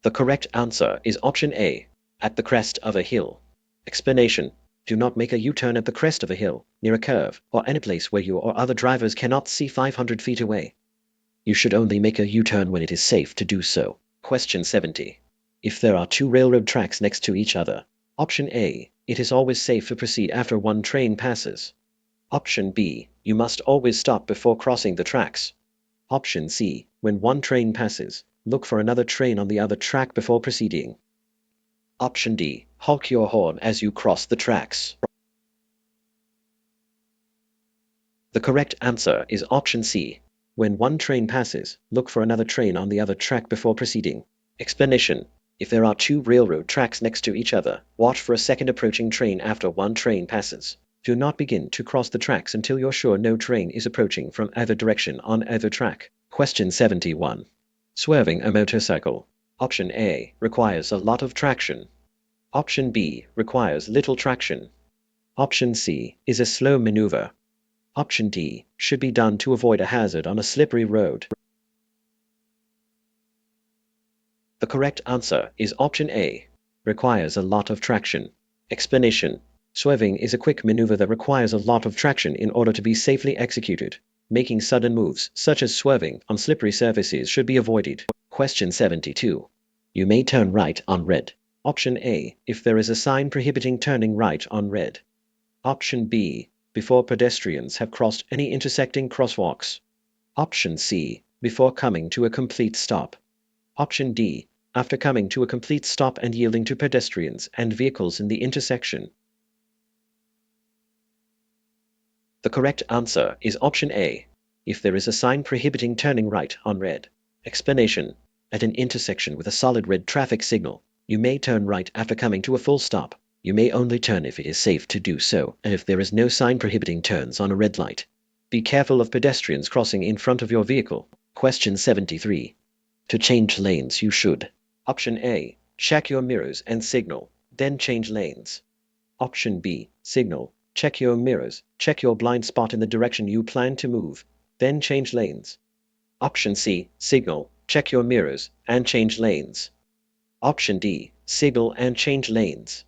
The correct answer is option A. At the crest of a hill. Explanation: do not make a U-turn at the crest of a hill, near a curve, or any place where you or other drivers cannot see 500 feet away. You should only make a U-turn when it is safe to do so. Question 70. If there are two railroad tracks next to each other, option A. It is always safe to proceed after one train passes. Option B. You must always stop before crossing the tracks. Option C. When one train passes, look for another train on the other track before proceeding. Option D. Honk your horn as you cross the tracks. The correct answer is option C. When one train passes, look for another train on the other track before proceeding. Explanation: if there are two railroad tracks next to each other, watch for a second approaching train after one train passes. Do not begin to cross the tracks until you're sure no train is approaching from either direction on either track. Question 71. Swerving a motorcycle. Option A. Requires a lot of traction. Option B. Requires little traction. Option C. Is a slow maneuver. Option D. Should be done to avoid a hazard on a slippery road. The correct answer is option A. Requires a lot of traction. Explanation: swerving is a quick maneuver that requires a lot of traction in order to be safely executed. Making sudden moves, such as swerving, on slippery surfaces should be avoided. Question 72. You may turn right on red. Option A. If there is a sign prohibiting turning right on red. Option B. Before pedestrians have crossed any intersecting crosswalks. Option C. Before coming to a complete stop. Option D. After coming to a complete stop and yielding to pedestrians and vehicles in the intersection. The correct answer is option A. If there is a sign prohibiting turning right on red. Explanation: at an intersection with a solid red traffic signal, you may turn right after coming to a full stop. You may only turn if it is safe to do so, and if there is no sign prohibiting turns on a red light. Be careful of pedestrians crossing in front of your vehicle. Question 73. To change lanes, you should: Option A. Check your mirrors and signal, then change lanes. Option B. Signal, check your mirrors, check your blind spot in the direction you plan to move, then change lanes. Option C. Signal, check your mirrors, and change lanes. Option D. Signal and change lanes.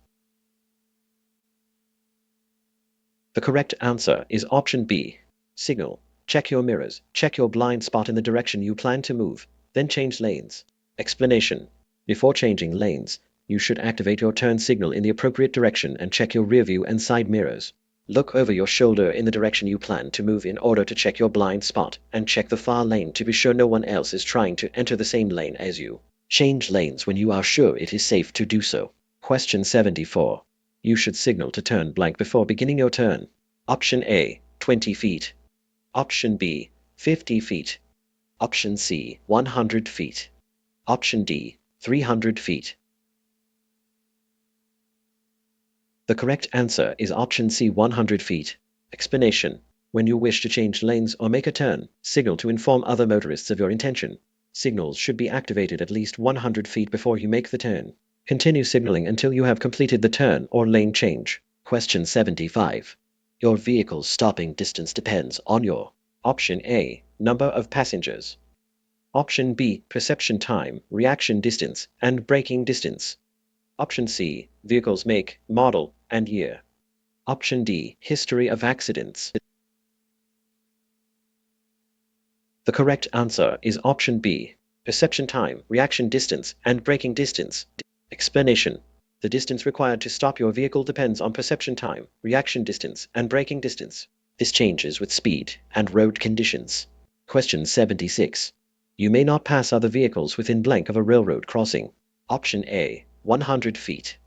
The correct answer is option B. Signal, check your mirrors, check your blind spot in the direction you plan to move, then change lanes. Explanation: before changing lanes, you should activate your turn signal in the appropriate direction and check your rear view and side mirrors. Look over your shoulder in the direction you plan to move in order to check your blind spot, and check the far lane to be sure no one else is trying to enter the same lane as you. Change lanes when you are sure it is safe to do so. Question 74. You should signal to turn blank before beginning your turn. Option A, 20 feet. Option B, 50 feet. Option C, 100 feet. Option D, 300 feet. The correct answer is option C, 100 feet. Explanation. When you wish to change lanes or make a turn, signal to inform other motorists of your intention. Signals should be activated at least 100 feet before you make the turn. Continue signaling until you have completed the turn or lane change. Question 75. Your vehicle's stopping distance depends on your option A, number of passengers. Option B, perception time, reaction distance, and braking distance. Option C, vehicle's make, model, and year. Option D, history of accidents. The correct answer is option B, perception time, reaction distance, and braking distance. Explanation. The distance required to stop your vehicle depends on perception time, reaction distance, and braking distance. This changes with speed and road conditions. Question 76. You may not pass other vehicles within blank of a railroad crossing. Option A, 100 feet.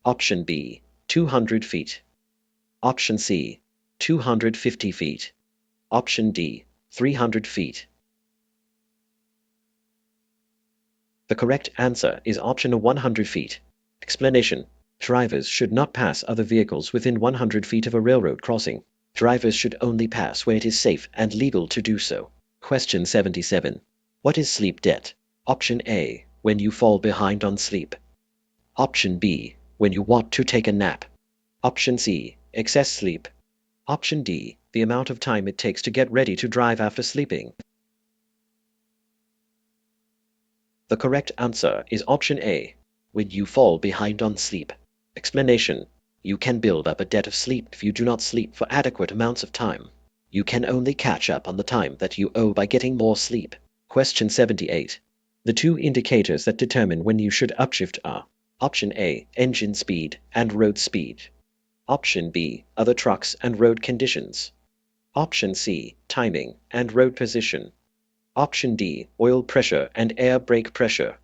Option B, 200 feet. Option C, 250 feet. Option D, 300 feet. The correct answer is option 100 feet. Explanation. Drivers should not pass other vehicles within 100 feet of a railroad crossing. Drivers should only pass where it is safe and legal to do so. Question 77. What is sleep debt? Option A, when you fall behind on sleep. Option B, when you want to take a nap. Option C, excess sleep. Option D, the amount of time it takes to get ready to drive after sleeping. The correct answer is option A, when you fall behind on sleep. Explanation. You can build up a debt of sleep if you do not sleep for adequate amounts of time. You can only catch up on the time that you owe by getting more sleep. Question 78. The two indicators that determine when you should upshift are option A, engine speed and road speed. Option B, other trucks and road conditions. Option C, timing and road position. Option D, oil pressure and air brake pressure.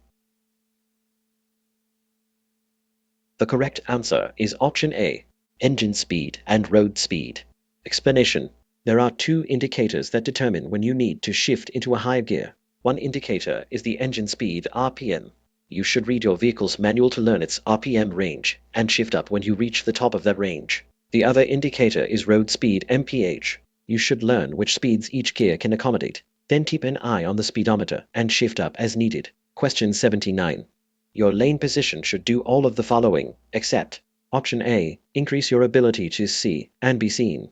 The correct answer is option A, engine speed and road speed. Explanation. There are two indicators that determine when you need to shift into a higher gear. One indicator is the engine speed RPM. You should read your vehicle's manual to learn its RPM range and shift up when you reach the top of that range. The other indicator is road speed MPH. You should learn which speeds each gear can accommodate. Then keep an eye on the speedometer and shift up as needed. Question 79. Your lane position should do all of the following, except option A, increase your ability to see and be seen.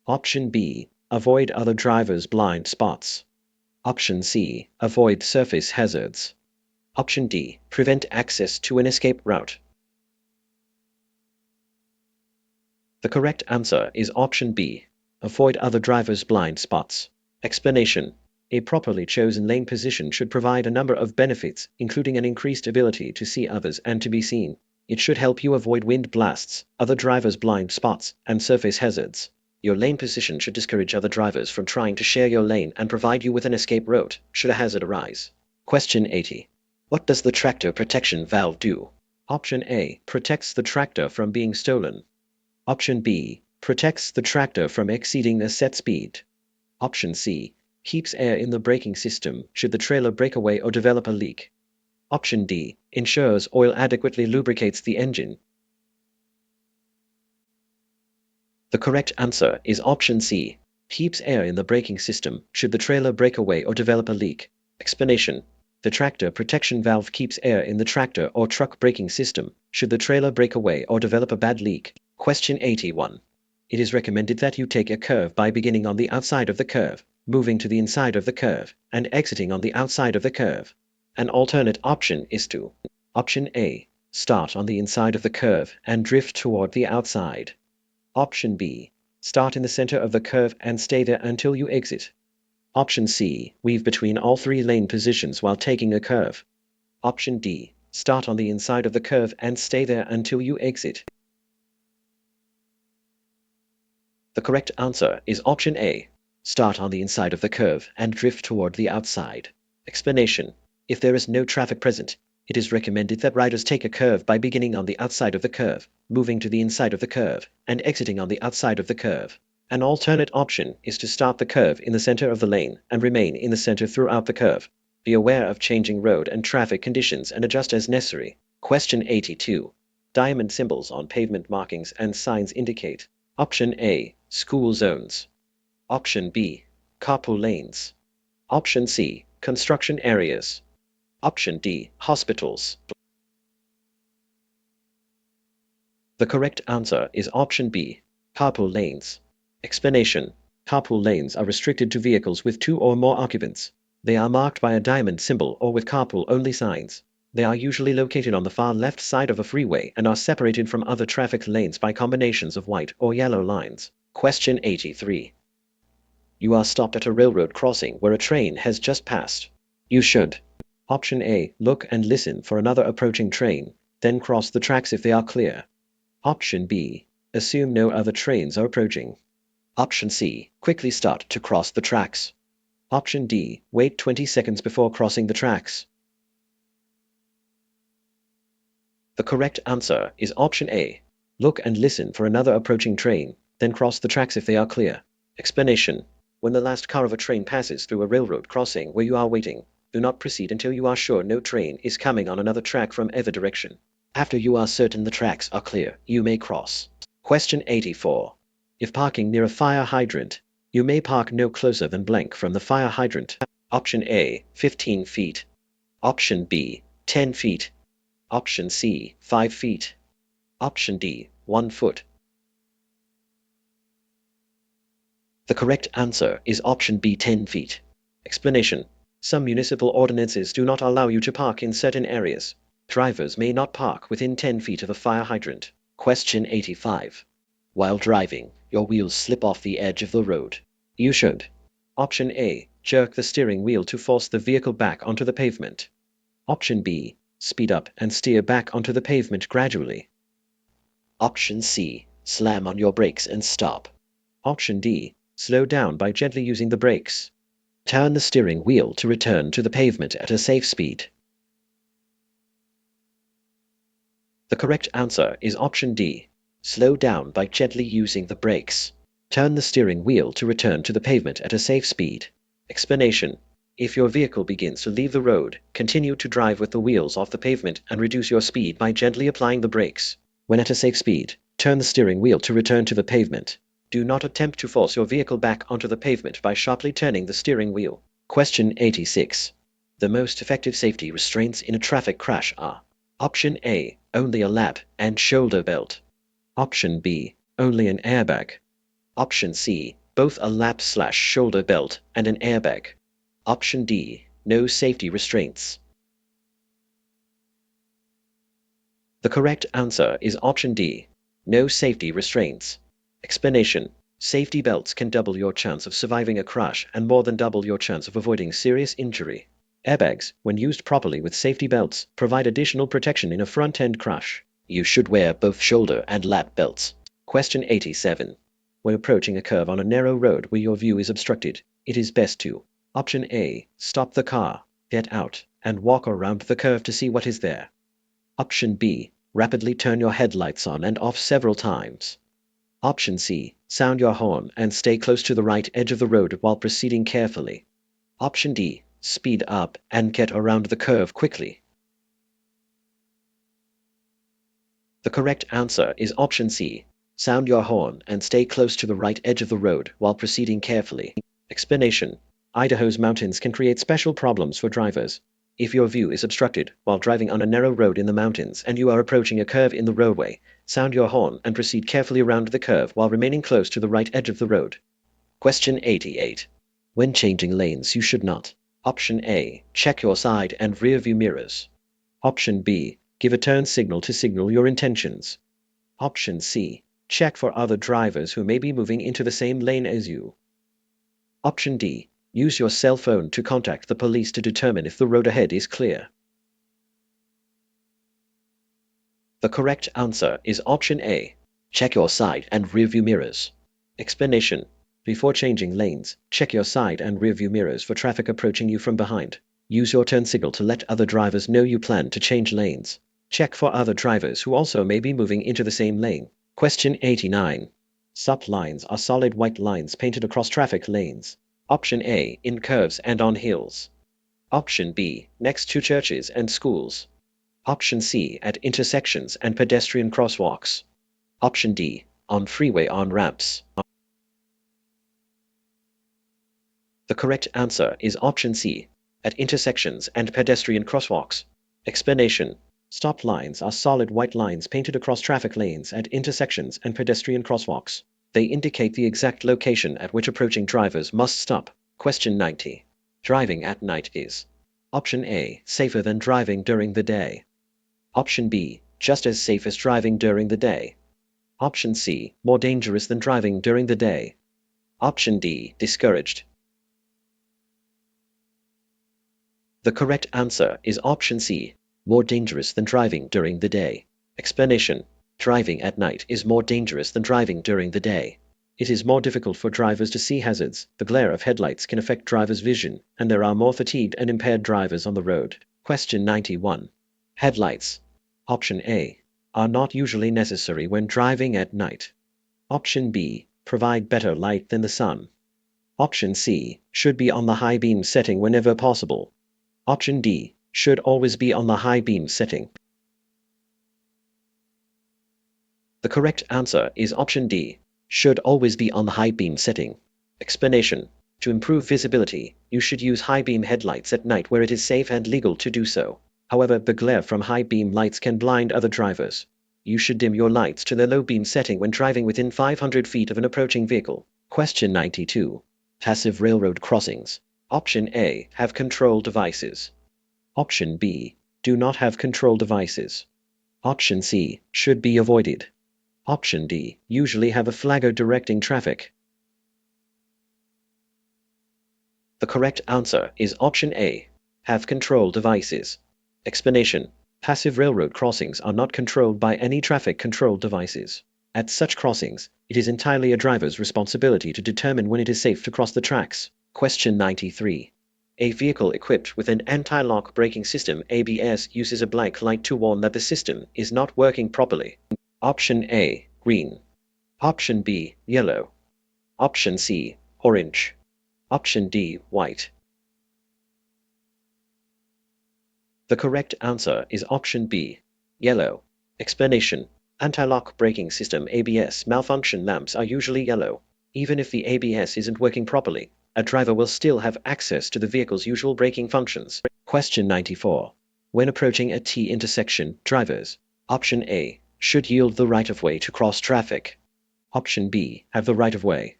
Option B, avoid other drivers' blind spots. Option C, avoid surface hazards. Option D, prevent access to an escape route. The correct answer is option B, avoid other drivers' blind spots. Explanation. A properly chosen lane position should provide a number of benefits, including an increased ability to see others and to be seen. It should help you avoid wind blasts, other drivers' blind spots, and surface hazards. Your lane position should discourage other drivers from trying to share your lane and provide you with an escape route, should a hazard arise. Question 80. What does the tractor protection valve do? Option A, protects the tractor from being stolen. Option B, protects the tractor from exceeding a set speed. Option C, keeps air in the braking system should the trailer break away or develop a leak. Option D, ensures oil adequately lubricates the engine. The correct answer is option C, keeps air in the braking system should the trailer break away or develop a leak. Explanation. The tractor protection valve keeps air in the tractor or truck braking system should the trailer break away or develop a bad leak. Question 81. It is recommended that you take a curve by beginning on the outside of the curve, moving to the inside of the curve, and exiting on the outside of the curve. An alternate option is to Option A, start on the inside of the curve and drift toward the outside. Option B, start in the center of the curve and stay there until you exit. Option C, weave between all three lane positions while taking a curve. Option D, start on the inside of the curve and stay there until you exit. The correct answer is option A. Start on the inside of the curve and drift toward the outside. Explanation. If there is no traffic present, it is recommended that riders take a curve by beginning on the outside of the curve, moving to the inside of the curve, and exiting on the outside of the curve. An alternate option is to start the curve in the center of the lane and remain in the center throughout the curve. Be aware of changing road and traffic conditions and adjust as necessary. Question 82. Diamond symbols on pavement markings and signs indicate. Option A. School zones. Option B. Carpool lanes. Option C. Construction areas. Option D. Hospitals. The correct answer is option B. Carpool lanes. Explanation. Carpool lanes are restricted to vehicles with 2 or more occupants. They are marked by a diamond symbol or with carpool-only signs. They are usually located on the far left side of a freeway and are separated from other traffic lanes by combinations of white or yellow lines. Question 83. You are stopped at a railroad crossing where a train has just passed. You should. Option A. Look and listen for another approaching train, then cross the tracks if they are clear. Option B. Assume no other trains are approaching. Option C. Quickly start to cross the tracks. Option D. Wait 20 seconds before crossing the tracks. The correct answer is option A. Look and listen for another approaching train, then cross the tracks if they are clear. Explanation. When the last car of a train passes through a railroad crossing where you are waiting, do not proceed until you are sure no train is coming on another track from either direction. After you are certain the tracks are clear, you may cross. Question 84. If parking near a fire hydrant, you may park no closer than blank from the fire hydrant. Option A. 15 feet. Option B. 10 feet. Option C. 5 feet. Option D. 1 foot. The correct answer is option B. 10 feet. Explanation. Some municipal ordinances do not allow you to park in certain areas. Drivers may not park within 10 feet of a fire hydrant. Question 85. While driving, your wheels slip off the edge of the road. You should. Option A. Jerk the steering wheel to force the vehicle back onto the pavement. Option B. Speed up and steer back onto the pavement gradually. Option C. Slam on your brakes and stop. Option D. Slow down by gently using the brakes. Turn the steering wheel to return to the pavement at a safe speed. The correct answer is option D. Slow down by gently using the brakes. Turn the steering wheel to return to the pavement at a safe speed. Explanation. If your vehicle begins to leave the road, continue to drive with the wheels off the pavement and reduce your speed by gently applying the brakes. When at a safe speed, turn the steering wheel to return to the pavement. Do not attempt to force your vehicle back onto the pavement by sharply turning the steering wheel. Question 86. The most effective safety restraints in a traffic crash are: Option A. Only a lap and shoulder belt. Option B. Only an airbag. Option C. Both a lap/shoulder belt and an airbag. Option D. No safety restraints. The correct answer is option D. No safety restraints. Explanation. Safety belts can double your chance of surviving a crash and more than double your chance of avoiding serious injury. Airbags, when used properly with safety belts, provide additional protection in a front-end crash. You should wear both shoulder and lap belts. Question 87. When approaching a curve on a narrow road where your view is obstructed, it is best to: Option A. Stop the car, get out, and walk around the curve to see what is there. Option B. Rapidly turn your headlights on and off several times. Option C. Sound your horn and stay close to the right edge of the road while proceeding carefully. Option D. Speed up and get around the curve quickly. The correct answer is option C. Sound your horn and stay close to the right edge of the road while proceeding carefully. Explanation. Idaho's mountains can create special problems for drivers. If your view is obstructed while driving on a narrow road in the mountains and you are approaching a curve in the roadway, sound your horn and proceed carefully around the curve while remaining close to the right edge of the road. Question 88. When changing lanes, you should not: Option A. Check your side and rear view mirrors. Option B. Give a turn signal to signal your intentions. Option C. Check for other drivers who may be moving into the same lane as you. Option D. Use your cell phone to contact the police to determine if the road ahead is clear. The correct answer is option A. Check your side and rear view mirrors. Explanation. Before changing lanes, check your side and rearview mirrors for traffic approaching you from behind. Use your turn signal to let other drivers know you plan to change lanes. Check for other drivers who also may be moving into the same lane. Question 89. Stop lines are solid white lines painted across traffic lanes. Option A, in curves and on hills. Option B, next to churches and schools. Option C, at intersections and pedestrian crosswalks. Option D, on freeway on-ramps. The correct answer is option C, at intersections and pedestrian crosswalks. Explanation. Stop lines are solid white lines painted across traffic lanes at intersections and pedestrian crosswalks. They indicate the exact location at which approaching drivers must stop. Question 90. Driving at night is: Option A, safer than driving during the day. Option B, just as safe as driving during the day. Option C, more dangerous than driving during the day. Option D, discouraged. The correct answer is option C, more dangerous than driving during the day. Explanation. Driving at night is more dangerous than driving during the day. It is more difficult for drivers to see hazards, the glare of headlights can affect drivers' vision, and there are more fatigued and impaired drivers on the road. Question 91. Headlights. Option A, are not usually necessary when driving at night. Option B, provide better light than the sun. Option C, should be on the high beam setting whenever possible. Option D, should always be on the high beam setting. The correct answer is option D, should always be on the high beam setting. Explanation. To improve visibility, you should use high beam headlights at night where it is safe and legal to do so. However, the glare from high beam lights can blind other drivers. You should dim your lights to their low beam setting when driving within 500 feet of an approaching vehicle. Question 92. Passive railroad crossings. Option A, have control devices. Option B, do not have control devices. Option C, should be avoided. Option D, usually have a flagger directing traffic. The correct answer is option A, have control devices. Explanation. Passive railroad crossings are not controlled by any traffic control devices. At such crossings, it is entirely a driver's responsibility to determine when it is safe to cross the tracks. Question 93. A vehicle equipped with an anti-lock braking system ABS uses a blank light to warn that the system is not working properly. Option A, green. Option B, yellow. Option C, orange. Option D, white. The correct answer is option B, yellow. Explanation. Anti-lock braking system ABS malfunction lamps are usually yellow. Even if the ABS isn't working properly, a driver will still have access to the vehicle's usual braking functions. Question 94. When approaching a T intersection, drivers: Option A, should yield the right-of-way to cross traffic. Option B, have the right-of-way.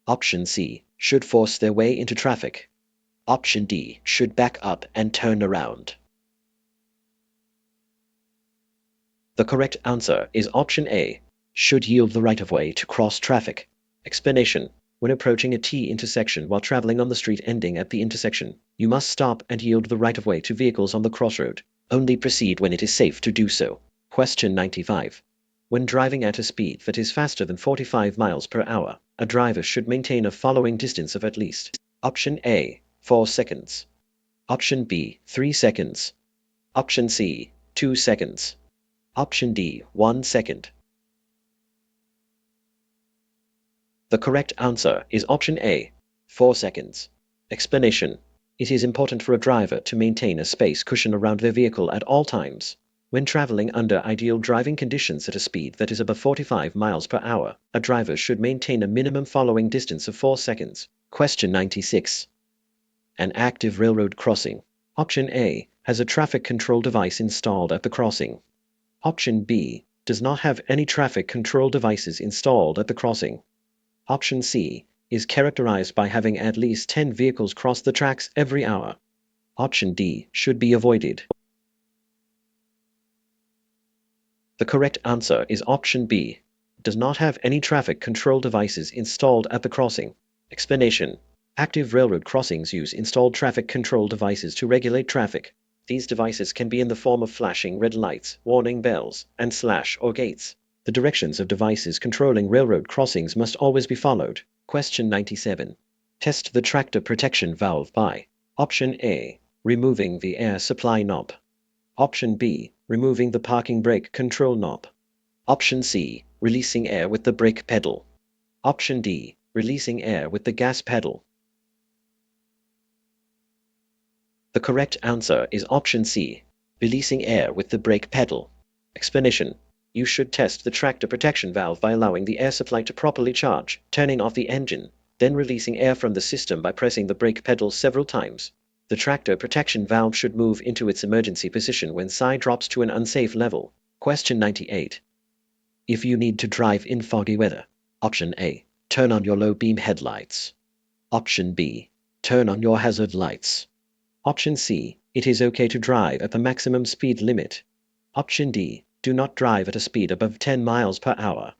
Option C, should force their way into traffic. Option D, should back up and turn around. The correct answer is option A, should yield the right-of-way to cross traffic. Explanation. When approaching a T intersection while traveling on the street ending at the intersection, you must stop and yield the right-of-way to vehicles on the crossroad. Only proceed when it is safe to do so. Question 95. When driving at a speed that is faster than 45 miles per hour, a driver should maintain a following distance of at least: Option A, 4 seconds. Option B, 3 seconds. Option C, 2 seconds. Option D, 1 second. The correct answer is option A, 4 seconds. Explanation. It is important for a driver to maintain a space cushion around their vehicle at all times. When traveling under ideal driving conditions at a speed that is above 45 miles per hour, a driver should maintain a minimum following distance of 4 seconds. Question 96. An active railroad crossing. Option A, has a traffic control device installed at the crossing. Option B, does not have any traffic control devices installed at the crossing. Option C, is characterized by having at least 10 vehicles cross the tracks every hour. Option D, should be avoided. The correct answer is option B, does not have any traffic control devices installed at the crossing. Explanation. Active railroad crossings use installed traffic control devices to regulate traffic. These devices can be in the form of flashing red lights, warning bells, and slash or gates. The directions of devices controlling railroad crossings must always be followed. Question 97. Test the tractor protection valve by Option A. Removing the air supply knob. Option B. Removing the parking brake control knob. Option C. Releasing air with the brake pedal. Option D. Releasing air with the gas pedal. The correct answer is Option C. Releasing air with the brake pedal. Explanation. You should test the tractor protection valve by allowing the air supply to properly charge, turning off the engine, then releasing air from the system by pressing the brake pedal several times. The tractor protection valve should move into its emergency position when psi drops to an unsafe level. Question 98. If you need to drive in foggy weather, Option A. Turn on your low beam headlights. Option B. Turn on your hazard lights. Option C. It is okay to drive at the maximum speed limit. Option D. Do not drive at a speed above 10 miles per hour.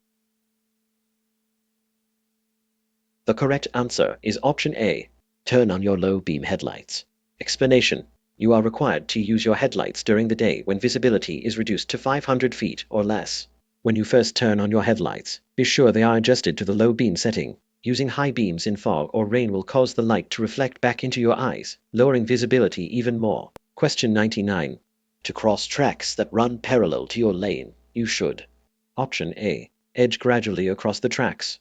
The correct answer is Option A. Turn on your low beam headlights. Explanation. You are required to use your headlights during the day when visibility is reduced to 500 feet or less. When you first turn on your headlights, be sure they are adjusted to the low beam setting. Using high beams in fog or rain will cause the light to reflect back into your eyes, lowering visibility even more. Question 99. To cross tracks that run parallel to your lane, you should Option A. Edge gradually across the tracks.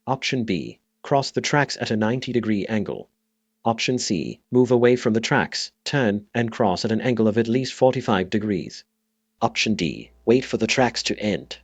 Option B. Cross the tracks at a 90-degree angle. Option C. Move away from the tracks, turn, and cross at an angle of at least 45 degrees. Option D. Wait for the tracks to end.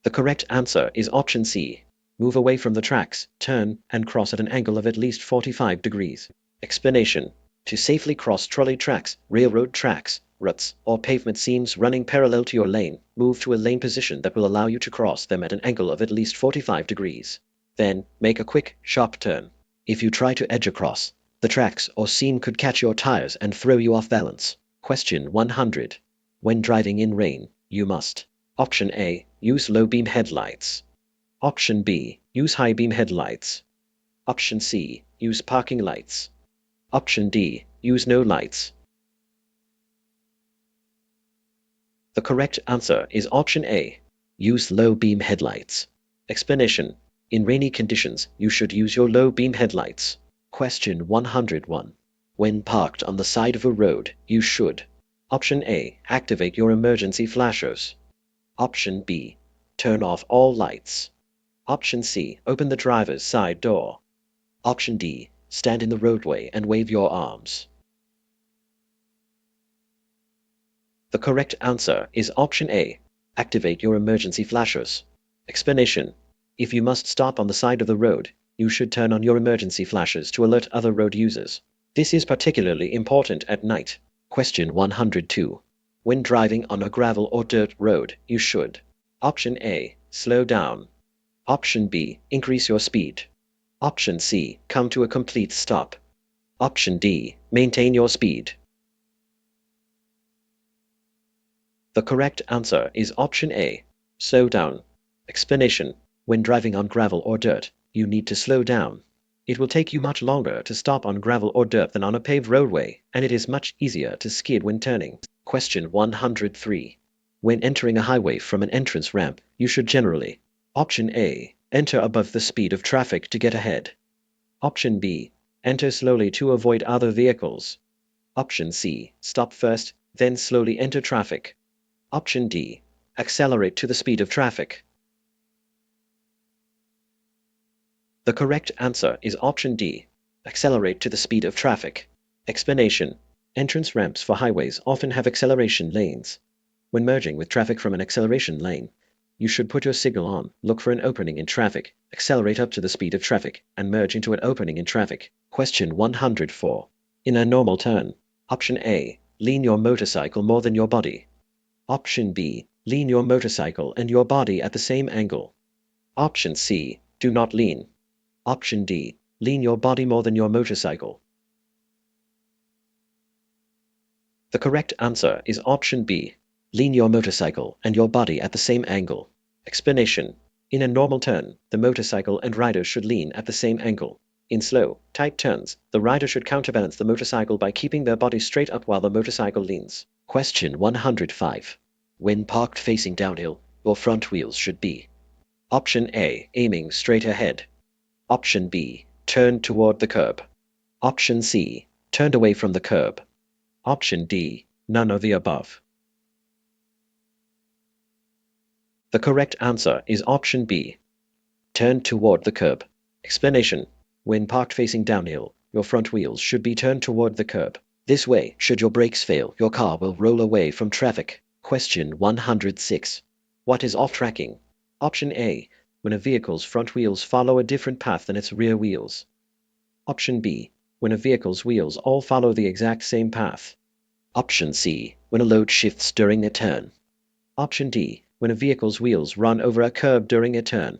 The correct answer is Option C. Move away from the tracks, turn, and cross at an angle of at least 45 degrees. Explanation. To safely cross trolley tracks, railroad tracks, ruts, or pavement seams running parallel to your lane, move to a lane position that will allow you to cross them at an angle of at least 45 degrees. Then, make a quick, sharp turn. If you try to edge across, the tracks or seam could catch your tires and throw you off balance. Question 100. When driving in rain, you must Option A. Use low beam headlights. Option B. Use high beam headlights. Option C. Use parking lights. Option D. Use no lights. The correct answer is Option A. Use low beam headlights. Explanation. In rainy conditions, you should use your low beam headlights. Question 101. When parked on the side of a road, you should Option A. Activate your emergency flashers. Option B. Turn off all lights. Option C. Open the driver's side door. Option D. Stand in the roadway and wave your arms. The correct answer is Option A. Activate your emergency flashers. Explanation. If you must stop on the side of the road, you should turn on your emergency flashers to alert other road users. This is particularly important at night. Question 102. When driving on a gravel or dirt road, you should Option A. Slow down. Option B. Increase your speed. Option C. Come to a complete stop. Option D. Maintain your speed. The correct answer is Option A. Slow down. Explanation. When driving on gravel or dirt, you need to slow down. It will take you much longer to stop on gravel or dirt than on a paved roadway, and it is much easier to skid when turning. Question 103. When entering a highway from an entrance ramp, you should generally Option A. Enter above the speed of traffic to get ahead. Option B. Enter slowly to avoid other vehicles. Option C. Stop first, then slowly enter traffic. Option D. Accelerate to the speed of traffic. The correct answer is Option D. Accelerate to the speed of traffic. Explanation. Entrance ramps for highways often have acceleration lanes. When merging with traffic from an acceleration lane, you should put your signal on, look for an opening in traffic, accelerate up to the speed of traffic, and merge into an opening in traffic. Question 104. In a normal turn, Option A. Lean your motorcycle more than your body. Option B. Lean your motorcycle and your body at the same angle. Option C. Do not lean. Option D. Lean your body more than your motorcycle. The correct answer is Option B. Lean your motorcycle and your body at the same angle. Explanation. In a normal turn, the motorcycle and rider should lean at the same angle. In slow, tight turns, the rider should counterbalance the motorcycle by keeping their body straight up while the motorcycle leans. Question 105. When parked facing downhill, your front wheels should be: Option A, aiming straight ahead. Option B, turned toward the curb. Option C, turned away from the curb. Option D, none of the above. The correct answer is option B, turned toward the curb. Explanation: when parked facing downhill, your front wheels should be turned toward the curb. This way, should your brakes fail, your car will roll away from traffic. Question 106. What is off-tracking? Option A, when a vehicle's front wheels follow a different path than its rear wheels. Option B, when a vehicle's wheels all follow the exact same path. Option C, when a load shifts during a turn. Option D, when a vehicle's wheels run over a curb during a turn.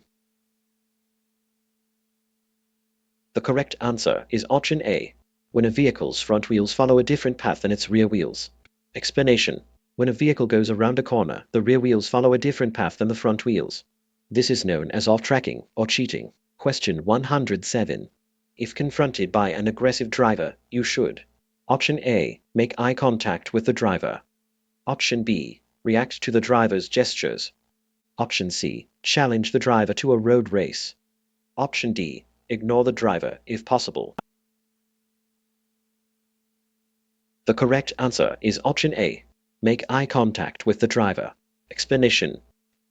The correct answer is option A, when a vehicle's front wheels follow a different path than its rear wheels. Explanation: when a vehicle goes around a corner, the rear wheels follow a different path than the front wheels. This is known as off-tracking or cheating. Question 107. If confronted by an aggressive driver, you should: Option A, make eye contact with the driver. Option B, react to the driver's gestures. Option C, challenge the driver to a road race. Option D, ignore the driver if possible. The correct answer is option A, make eye contact with the driver. Explanation: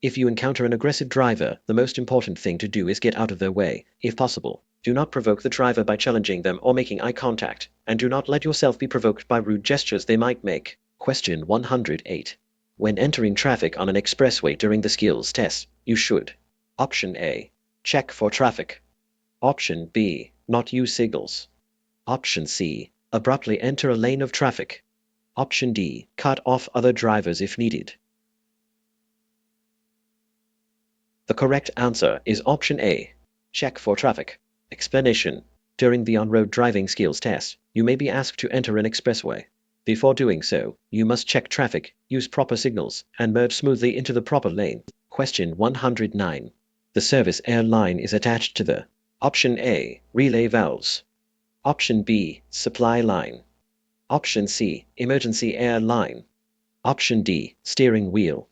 if you encounter an aggressive driver, the most important thing to do is get out of their way, if possible. Do not provoke the driver by challenging them or making eye contact, and do not let yourself be provoked by rude gestures they might make. Question 108. When entering traffic on an expressway during the skills test, you should: Option A, check for traffic. Option B, not use signals. Option C, abruptly enter a lane of traffic. Option D, cut off other drivers if needed. The correct answer is option A, check for traffic. Explanation: during the on-road driving skills test, you may be asked to enter an expressway. Before doing so, you must check traffic, use proper signals, and merge smoothly into the proper lane. Question 109. The service air line is attached to the: Option A, relay valves. Option B, supply line. Option C, emergency air line. Option D, steering wheel.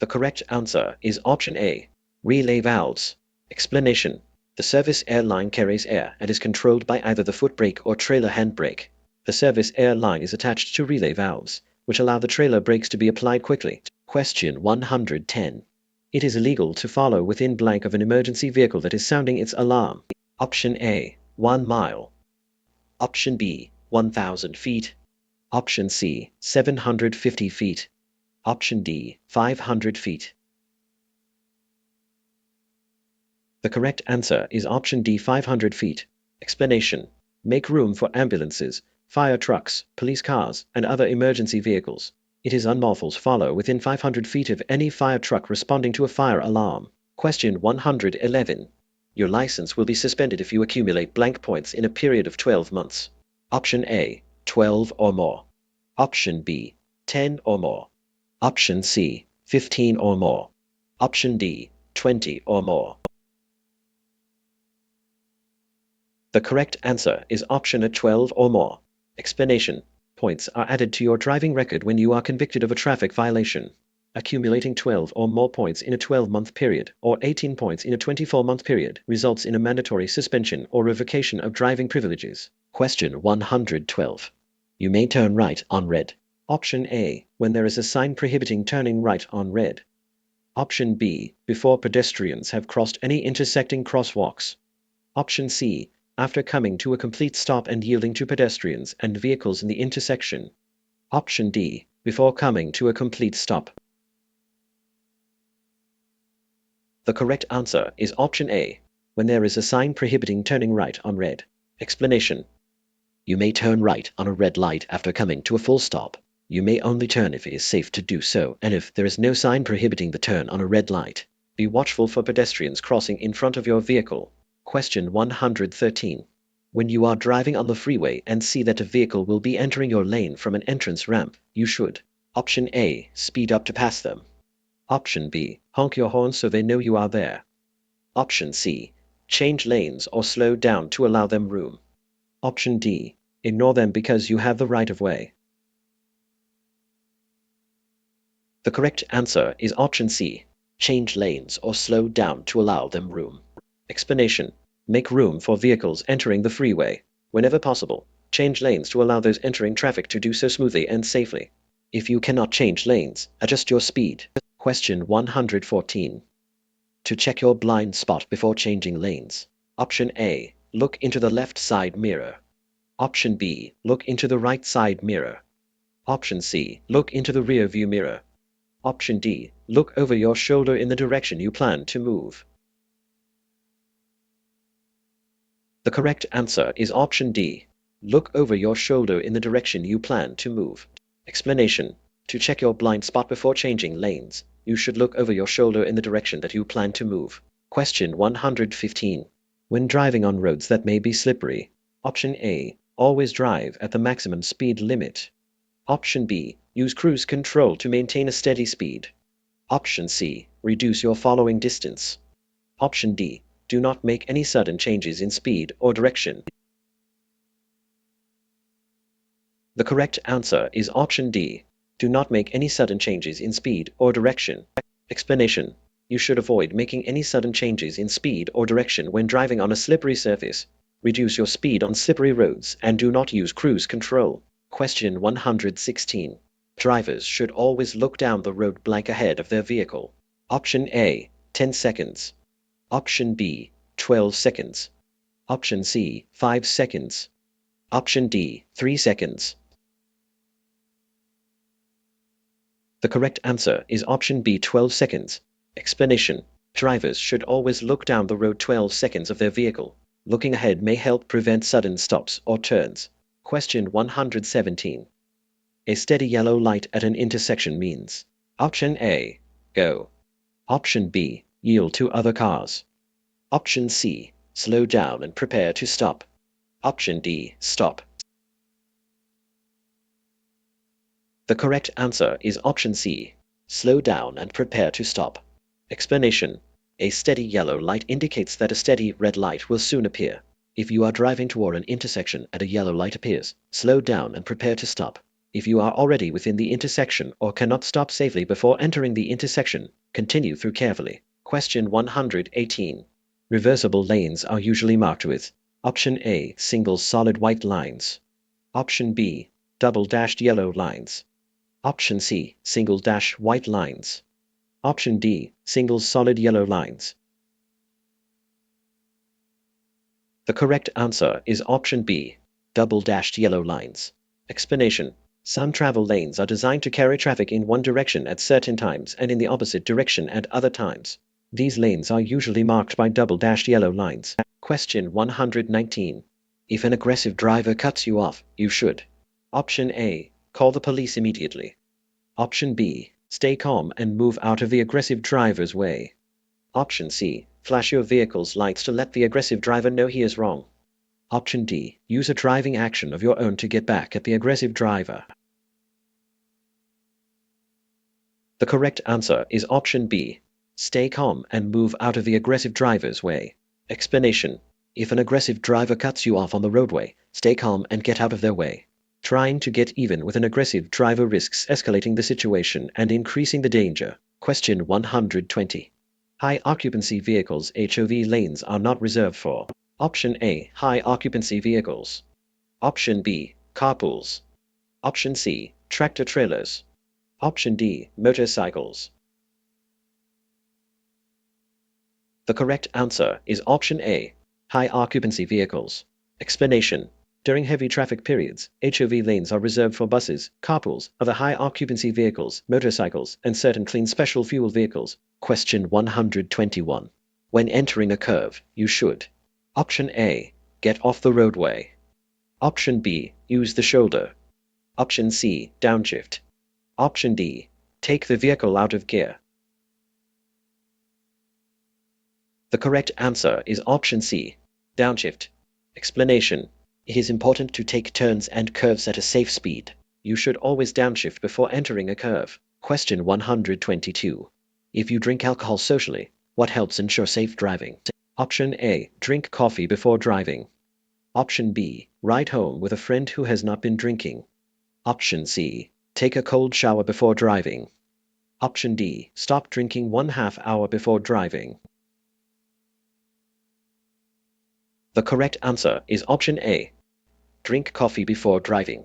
The correct answer is option A, relay valves. Explanation: the service air line carries air and is controlled by either the foot brake or trailer handbrake. The service air line is attached to relay valves, which allow the trailer brakes to be applied quickly. Question 110. It is illegal to follow within blank of an emergency vehicle that is sounding its alarm. Option A, 1 mile. Option B, 1,000 feet. Option C, 750 feet. Option D, 500 feet. The correct answer is option D, 500 feet. Explanation: make room for ambulances, fire trucks, police cars, and other emergency vehicles. It is unlawful to follow within 500 feet of any fire truck responding to a fire alarm. Question 111. Your license will be suspended if you accumulate blank points in a period of 12 months. Option A, 12 or more. Option B, 10 or more. Option C, 15 or more. Option D, 20 or more. The correct answer is option A, 12 or more. Explanation: points are added to your driving record when you are convicted of a traffic violation. Accumulating 12 or more points in a 12-month period or 18 points in a 24-month period results in a mandatory suspension or revocation of driving privileges. Question 112. You may turn right on red. Option A, when there is a sign prohibiting turning right on red. Option B, before pedestrians have crossed any intersecting crosswalks. Option C, after coming to a complete stop and yielding to pedestrians and vehicles in the intersection. Option D, before coming to a complete stop. The correct answer is option A, when there is a sign prohibiting turning right on red. Explanation: you may turn right on a red light after coming to a full stop. You may only turn if it is safe to do so and if there is no sign prohibiting the turn on a red light. Be watchful for pedestrians crossing in front of your vehicle. Question 113. When you are driving on the freeway and see that a vehicle will be entering your lane from an entrance ramp, you should: Option A, speed up to pass them. Option B, honk your horn so they know you are there. Option C, change lanes or slow down to allow them room. Option D, ignore them because you have the right of way. The correct answer is option C. Change lanes or slow down to allow them room. Explanation. Make room for vehicles entering the freeway. Whenever possible, change lanes to allow those entering traffic to do so smoothly and safely. If you cannot change lanes, adjust your speed. Question 114. To check your blind spot before changing lanes. Option A. Look into the left side mirror. Option B. Look into the right side mirror. Option C. Look into the rear view mirror. Option D. Look over your shoulder in the direction you plan to move. The correct answer is option D. Look over your shoulder in the direction you plan to move. Explanation. To check your blind spot before changing lanes, you should look over your shoulder in the direction that you plan to move. Question 115. When driving on roads that may be slippery, option A. Always drive at the maximum speed limit. Option B. Use cruise control to maintain a steady speed. Option C. Reduce your following distance. Option D. Do not make any sudden changes in speed or direction. The correct answer is option D. Do not make any sudden changes in speed or direction. Explanation. You should avoid making any sudden changes in speed or direction when driving on a slippery surface. Reduce your speed on slippery roads and do not use cruise control. Question 116. Drivers should always look down the road blank ahead of their vehicle. Option A. 10 seconds. Option B. 12 seconds. Option C. 5 seconds. Option D. 3 seconds. The correct answer is option B. 12 seconds. Explanation. Drivers should always look down the road 12 seconds of their vehicle. Looking ahead may help prevent sudden stops or turns. Question 117. A steady yellow light at an intersection means. Option A. Go. Option B. Yield to other cars. Option C. Slow down and prepare to stop. Option D. Stop. The correct answer is option C. Slow down and prepare to stop. Explanation. A steady yellow light indicates that a steady red light will soon appear. If you are driving toward an intersection and a yellow light appears, slow down and prepare to stop. If you are already within the intersection or cannot stop safely before entering the intersection, continue through carefully. Question 118. Reversible lanes are usually marked with option A. Single solid white lines. Option B. Double-dashed yellow lines. Option C. Single-dash white lines. Option D. Single solid yellow lines. The correct answer is option B. Double-dashed yellow lines. Explanation. Some travel lanes are designed to carry traffic in one direction at certain times and in the opposite direction at other times. These lanes are usually marked by double-dashed yellow lines. Question 119. If an aggressive driver cuts you off, you should. Option A. Call the police immediately. Option B. Stay calm and move out of the aggressive driver's way. Option C. Flash your vehicle's lights to let the aggressive driver know he is wrong. Option D. Use a driving action of your own to get back at the aggressive driver. The correct answer is option B. Stay calm and move out of the aggressive driver's way. Explanation. If an aggressive driver cuts you off on the roadway, stay calm and get out of their way. Trying to get even with an aggressive driver risks escalating the situation and increasing the danger. Question 120. High occupancy vehicles HOV lanes are not reserved for. Option A. High occupancy vehicles. Option B. Carpools. Option C. Tractor trailers. Option D. Motorcycles. The correct answer is option A. High occupancy vehicles. Explanation. During heavy traffic periods, HOV lanes are reserved for buses, carpools, other high occupancy vehicles, motorcycles, and certain clean special fuel vehicles. Question 121. When entering a curve, you should. Option A. Get off the roadway. Option B. Use the shoulder. Option C. Downshift. Option D. Take the vehicle out of gear. The correct answer is option C. Downshift. Explanation. It is important to take turns and curves at a safe speed. You should always downshift before entering a curve. Question 122. If you drink alcohol socially, what helps ensure safe driving? Option A. Drink coffee before driving. Option B. Ride home with a friend who has not been drinking. Option C. Take a cold shower before driving. Option D. Stop drinking 1/2 hour before driving. The correct answer is option A. Drink coffee before driving.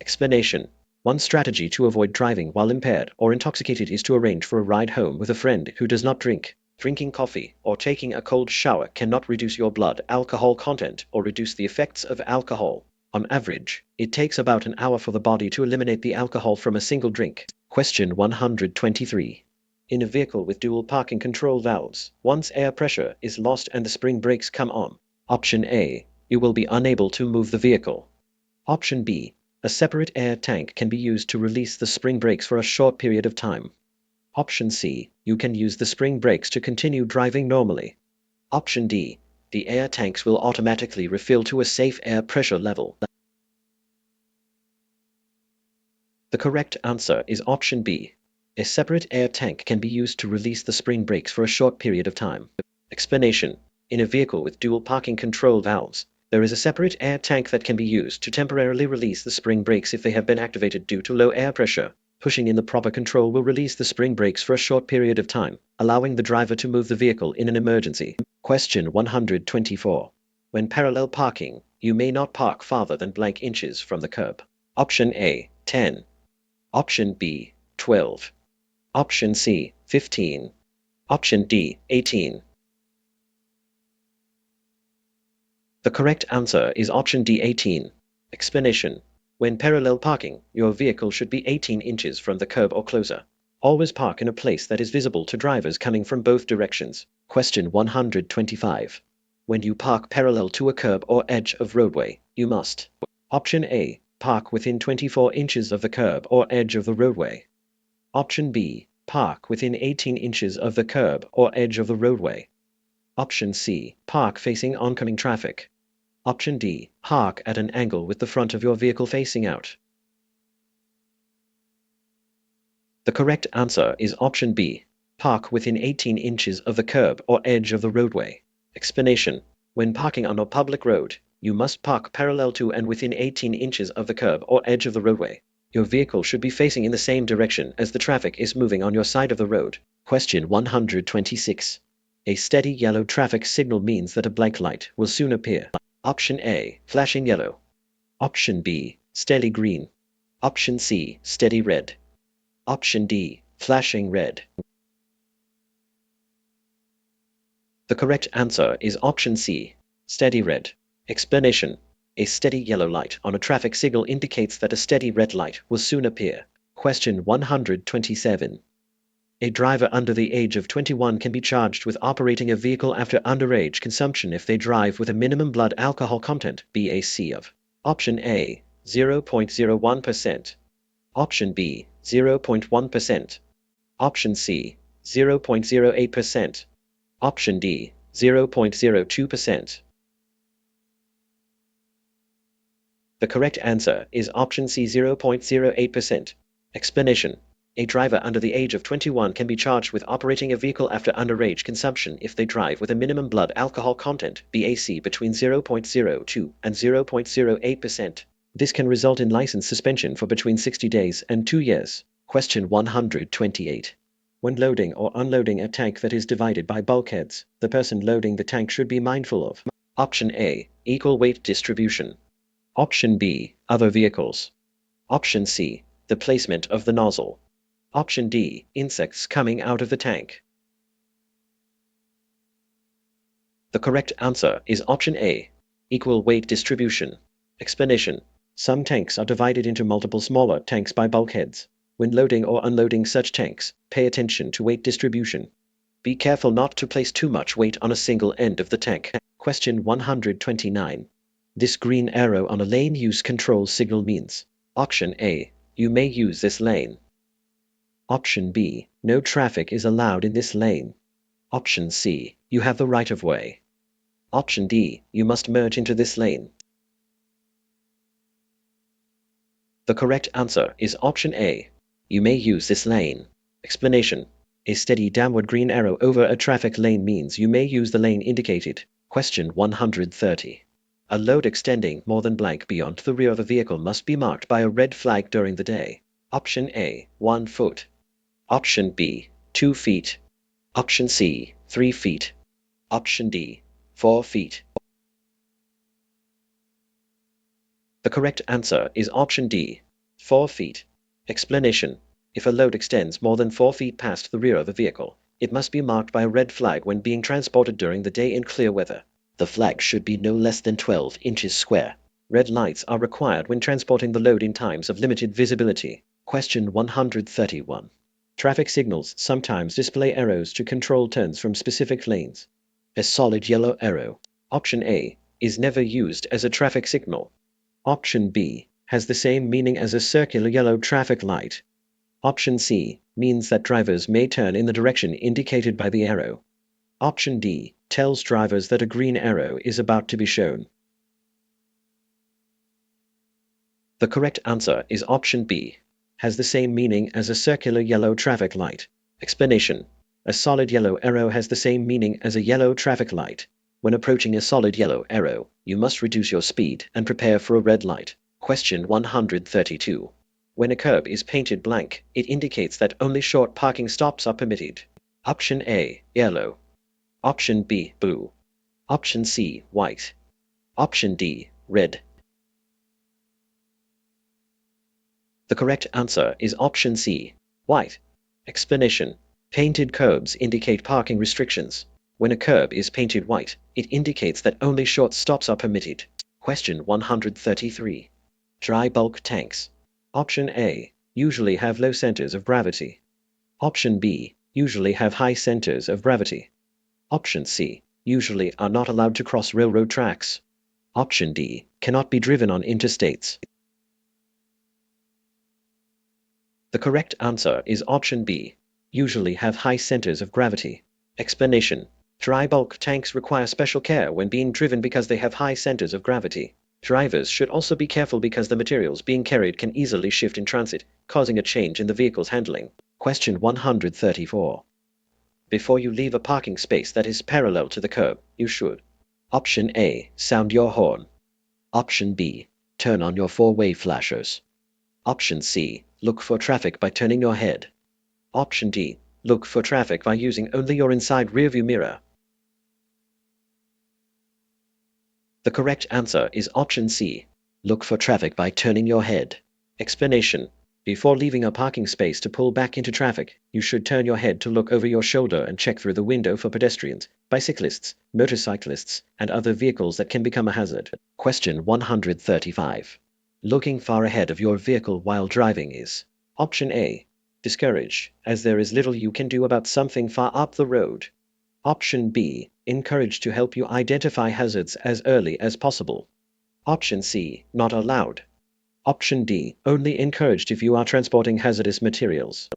Explanation. One strategy to avoid driving while impaired or intoxicated is to arrange for a ride home with a friend who does not drink. Drinking coffee or taking a cold shower cannot reduce your blood alcohol content or reduce the effects of alcohol. On average, it takes about an hour for the body to eliminate the alcohol from a single drink. Question 123. In a vehicle with dual parking control valves, once air pressure is lost and the spring brakes come on. Option A. You will be unable to move the vehicle. Option B. A separate air tank can be used to release the spring brakes for a short period of time. Option C. You can use the spring brakes to continue driving normally. Option D. The air tanks will automatically refill to a safe air pressure level. The correct answer is option B. A separate air tank can be used to release the spring brakes for a short period of time. Explanation. In a vehicle with dual parking control valves, there is a separate air tank that can be used to temporarily release the spring brakes if they have been activated due to low air pressure. Pushing in the proper control will release the spring brakes for a short period of time, allowing the driver to move the vehicle in an emergency. Question 124. When parallel parking, you may not park farther than blank inches from the curb. Option A, 10. Option B, 12. Option C, 15. Option D, 18. The correct answer is option D, 18. Explanation. When parallel parking, your vehicle should be 18 inches from the curb or closer. Always park in a place that is visible to drivers coming from both directions. Question 125. When you park parallel to a curb or edge of roadway, you must. Option A. Park within 24 inches of the curb or edge of the roadway. Option B. Park within 18 inches of the curb or edge of the roadway. Option C. Park facing oncoming traffic. Option D. Park at an angle with the front of your vehicle facing out. The correct answer is option B. Park within 18 inches of the curb or edge of the roadway. Explanation. When parking on a public road, you must park parallel to and within 18 inches of the curb or edge of the roadway. Your vehicle should be facing in the same direction as the traffic is moving on your side of the road. Question 126. A steady yellow traffic signal means that a blank light will soon appear. Option A. Flashing yellow. Option B. Steady green. Option C. Steady red. Option D. Flashing red. The correct answer is option C. Steady red. Explanation. A steady yellow light on a traffic signal indicates that a steady red light will soon appear. Question 127. A driver under the age of 21 can be charged with operating a vehicle after underage consumption if they drive with a minimum blood alcohol content (BAC) of Option A, 0.01%. Option B, 0.1%. Option C, 0.08%. Option D, 0.02%. The correct answer is option C, 0.08%. Explanation. A driver under the age of 21 can be charged with operating a vehicle after underage consumption if they drive with a minimum blood alcohol content (BAC) between 0.02 and 0.08%. This can result in license suspension for between 60 days and 2 years. Question 128. When loading or unloading a tank that is divided by bulkheads, the person loading the tank should be mindful of Option A. Equal weight distribution. Option B. Other vehicles. Option C. The placement of the nozzle. Option D. Insects coming out of the tank. The correct answer is option A. Equal weight distribution. Explanation. Some tanks are divided into multiple smaller tanks by bulkheads. When loading or unloading such tanks, pay attention to weight distribution. Be careful not to place too much weight on a single end of the tank. Question 129. This green arrow on a lane use control signal means Option A. You may use this lane. Option B. No traffic is allowed in this lane. Option C. You have the right of way. Option D. You must merge into this lane. The correct answer is option A. You may use this lane. Explanation. A steady downward green arrow over a traffic lane means you may use the lane indicated. Question 130. A load extending more than blank beyond the rear of a vehicle must be marked by a red flag during the day. Option A. 1 foot. Option B, 2 feet. Option C, 3 feet. Option D, 4 feet. The correct answer is option D, 4 feet. Explanation: if a load extends more than 4 feet past the rear of a vehicle, it must be marked by a red flag when being transported during the day in clear weather. The flag should be no less than 12 inches square. Red lights are required when transporting the load in times of limited visibility. Question 131. Traffic signals sometimes display arrows to control turns from specific lanes. A solid yellow arrow, option A, is never used as a traffic signal. Option B has the same meaning as a circular yellow traffic light. Option C means that drivers may turn in the direction indicated by the arrow. Option D tells drivers that a green arrow is about to be shown. The correct answer is option B, has the same meaning as a circular yellow traffic light. Explanation: a solid yellow arrow has the same meaning as a yellow traffic light. When approaching a solid yellow arrow, you must reduce your speed and prepare for a red light. Question 132. When a curb is painted blank, it indicates that only short parking stops are permitted. Option A, yellow. Option B, blue. Option C, white. Option D, red. The correct answer is option C, white. Explanation: painted curbs indicate parking restrictions. When a curb is painted white, it indicates that only short stops are permitted. Question 133. Dry bulk tanks. Option A usually have low centers of gravity. Option B usually have high centers of gravity. Option C usually are not allowed to cross railroad tracks. Option D cannot be driven on interstates. The correct answer is option B, usually have high centers of gravity. Explanation: dry bulk tanks require special care when being driven because they have high centers of gravity. Drivers should also be careful because the materials being carried can easily shift in transit, causing a change in the vehicle's handling. Question 134. Before you leave a parking space that is parallel to the curb, you should: Option A, sound your horn. Option B, turn on your four-way flashers. Option C, look for traffic by turning your head. Option D, look for traffic by using only your inside rearview mirror. The correct answer is option C, look for traffic by turning your head. Explanation: before leaving a parking space to pull back into traffic, you should turn your head to look over your shoulder and check through the window for pedestrians, bicyclists, motorcyclists, and other vehicles that can become a hazard. Question 135. Looking far ahead of your vehicle while driving is: Option A, discourage, as there is little you can do about something far up the road. Option B, encourage to help you identify hazards as early as possible. Option C, not allowed. Option D, only encouraged if you are transporting hazardous materials.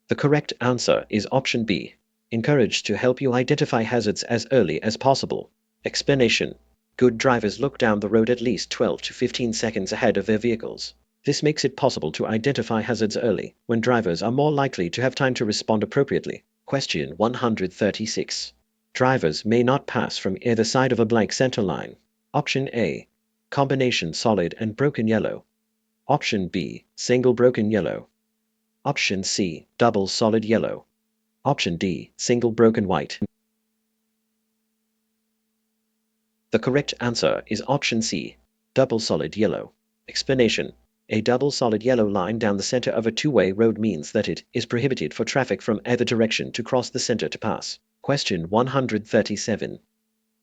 The correct answer is option B, encouraged to help you identify hazards as early as possible. Explanation: good drivers look down the road at least 12 to 15 seconds ahead of their vehicles. This makes it possible to identify hazards early, when drivers are more likely to have time to respond appropriately. Question 136. Drivers may not pass from either side of a blank center line. Option A, combination solid and broken yellow. Option B, single broken yellow. Option C, double solid yellow. Option D, single broken white. The correct answer is option C, double solid yellow. Explanation: a double solid yellow line down the center of a two-way road means that it is prohibited for traffic from either direction to cross the center to pass. Question 137.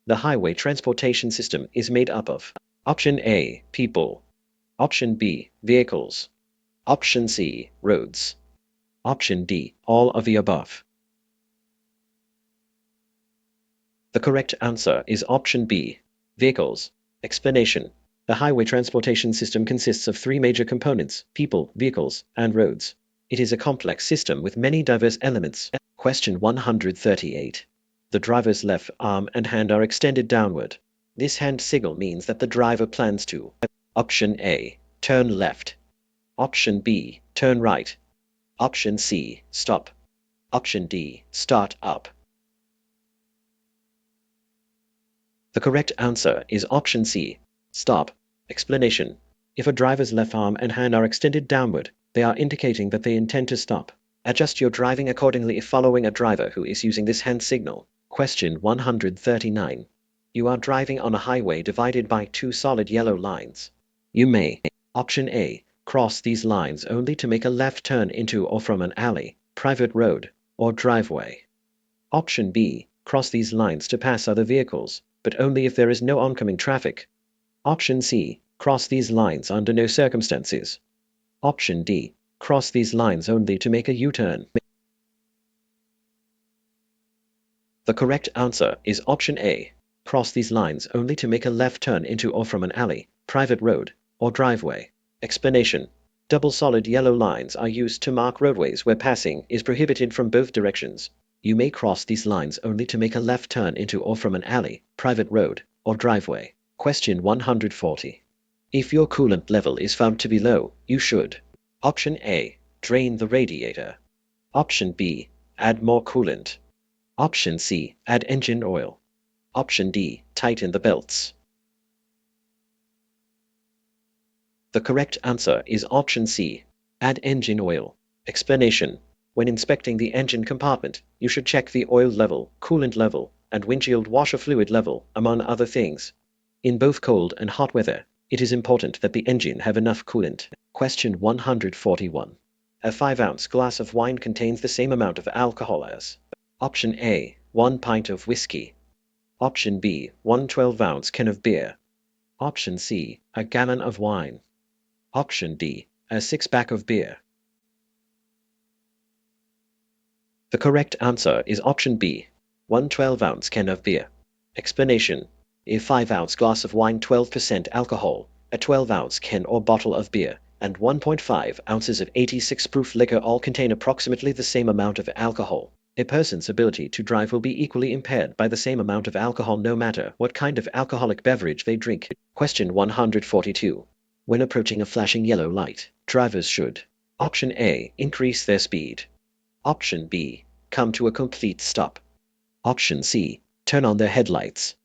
The highway transportation system is made up of: Option A, people. Option B, vehicles. Option C, roads. Option D, all of the above. The correct answer is option B, vehicles. Explanation: the highway transportation system consists of three major components: people, vehicles, and roads. It is a complex system with many diverse elements. Question 138. The driver's left arm and hand are extended downward. This hand signal means that the driver plans to: Option A, turn left. Option B, turn right. Option C, stop. Option D, start up. The correct answer is option C, stop. Explanation: if a driver's left arm and hand are extended downward, They are indicating that they intend to stop. Adjust your driving accordingly if following a driver who is using this hand signal. Question 139. You are driving on a highway divided by two solid yellow lines. You may: Option A, cross these lines only to make a left turn into or from an alley, private road, or driveway. Option B, cross these lines to pass other vehicles, but only if there is no oncoming traffic. Option C, cross these lines under no circumstances. Option D, cross these lines only to make a U-turn. The correct answer is option A, cross these lines only to make a left turn into or from an alley, private road, or driveway. Explanation: double solid yellow lines are used to mark roadways where passing is prohibited from both directions. You may cross these lines only to make a left turn into or from an alley, private road, or driveway. Question 140. If your coolant level is found to be low, you should: Option A, drain the radiator. Option B, add more coolant. Option C, add engine oil. Option D, tighten the belts. The correct answer is option C, add engine oil. Explanation: when inspecting the engine compartment, you should check the oil level, coolant level, and windshield washer fluid level, among other things. In both cold and hot weather, it is important that the engine have enough coolant. Question 141. A 5-ounce glass of wine contains the same amount of alcohol as: Option A, 1 pint of whiskey. Option B, 1 12-ounce can of beer. Option C, a gallon of wine. Option D, a 6-pack of beer. The correct answer is option B, 1 12-ounce can of beer. Explanation: a 5-ounce glass of wine 12% alcohol, a 12-ounce can or bottle of beer, and 1.5 ounces of 86 proof liquor all contain approximately the same amount of alcohol. A person's ability to drive will be equally impaired by the same amount of alcohol no matter what kind of alcoholic beverage they drink. Question 142. When approaching a flashing yellow light, drivers should: Option A, increase their speed. Option B, come to a complete stop. Option C, turn on their headlights.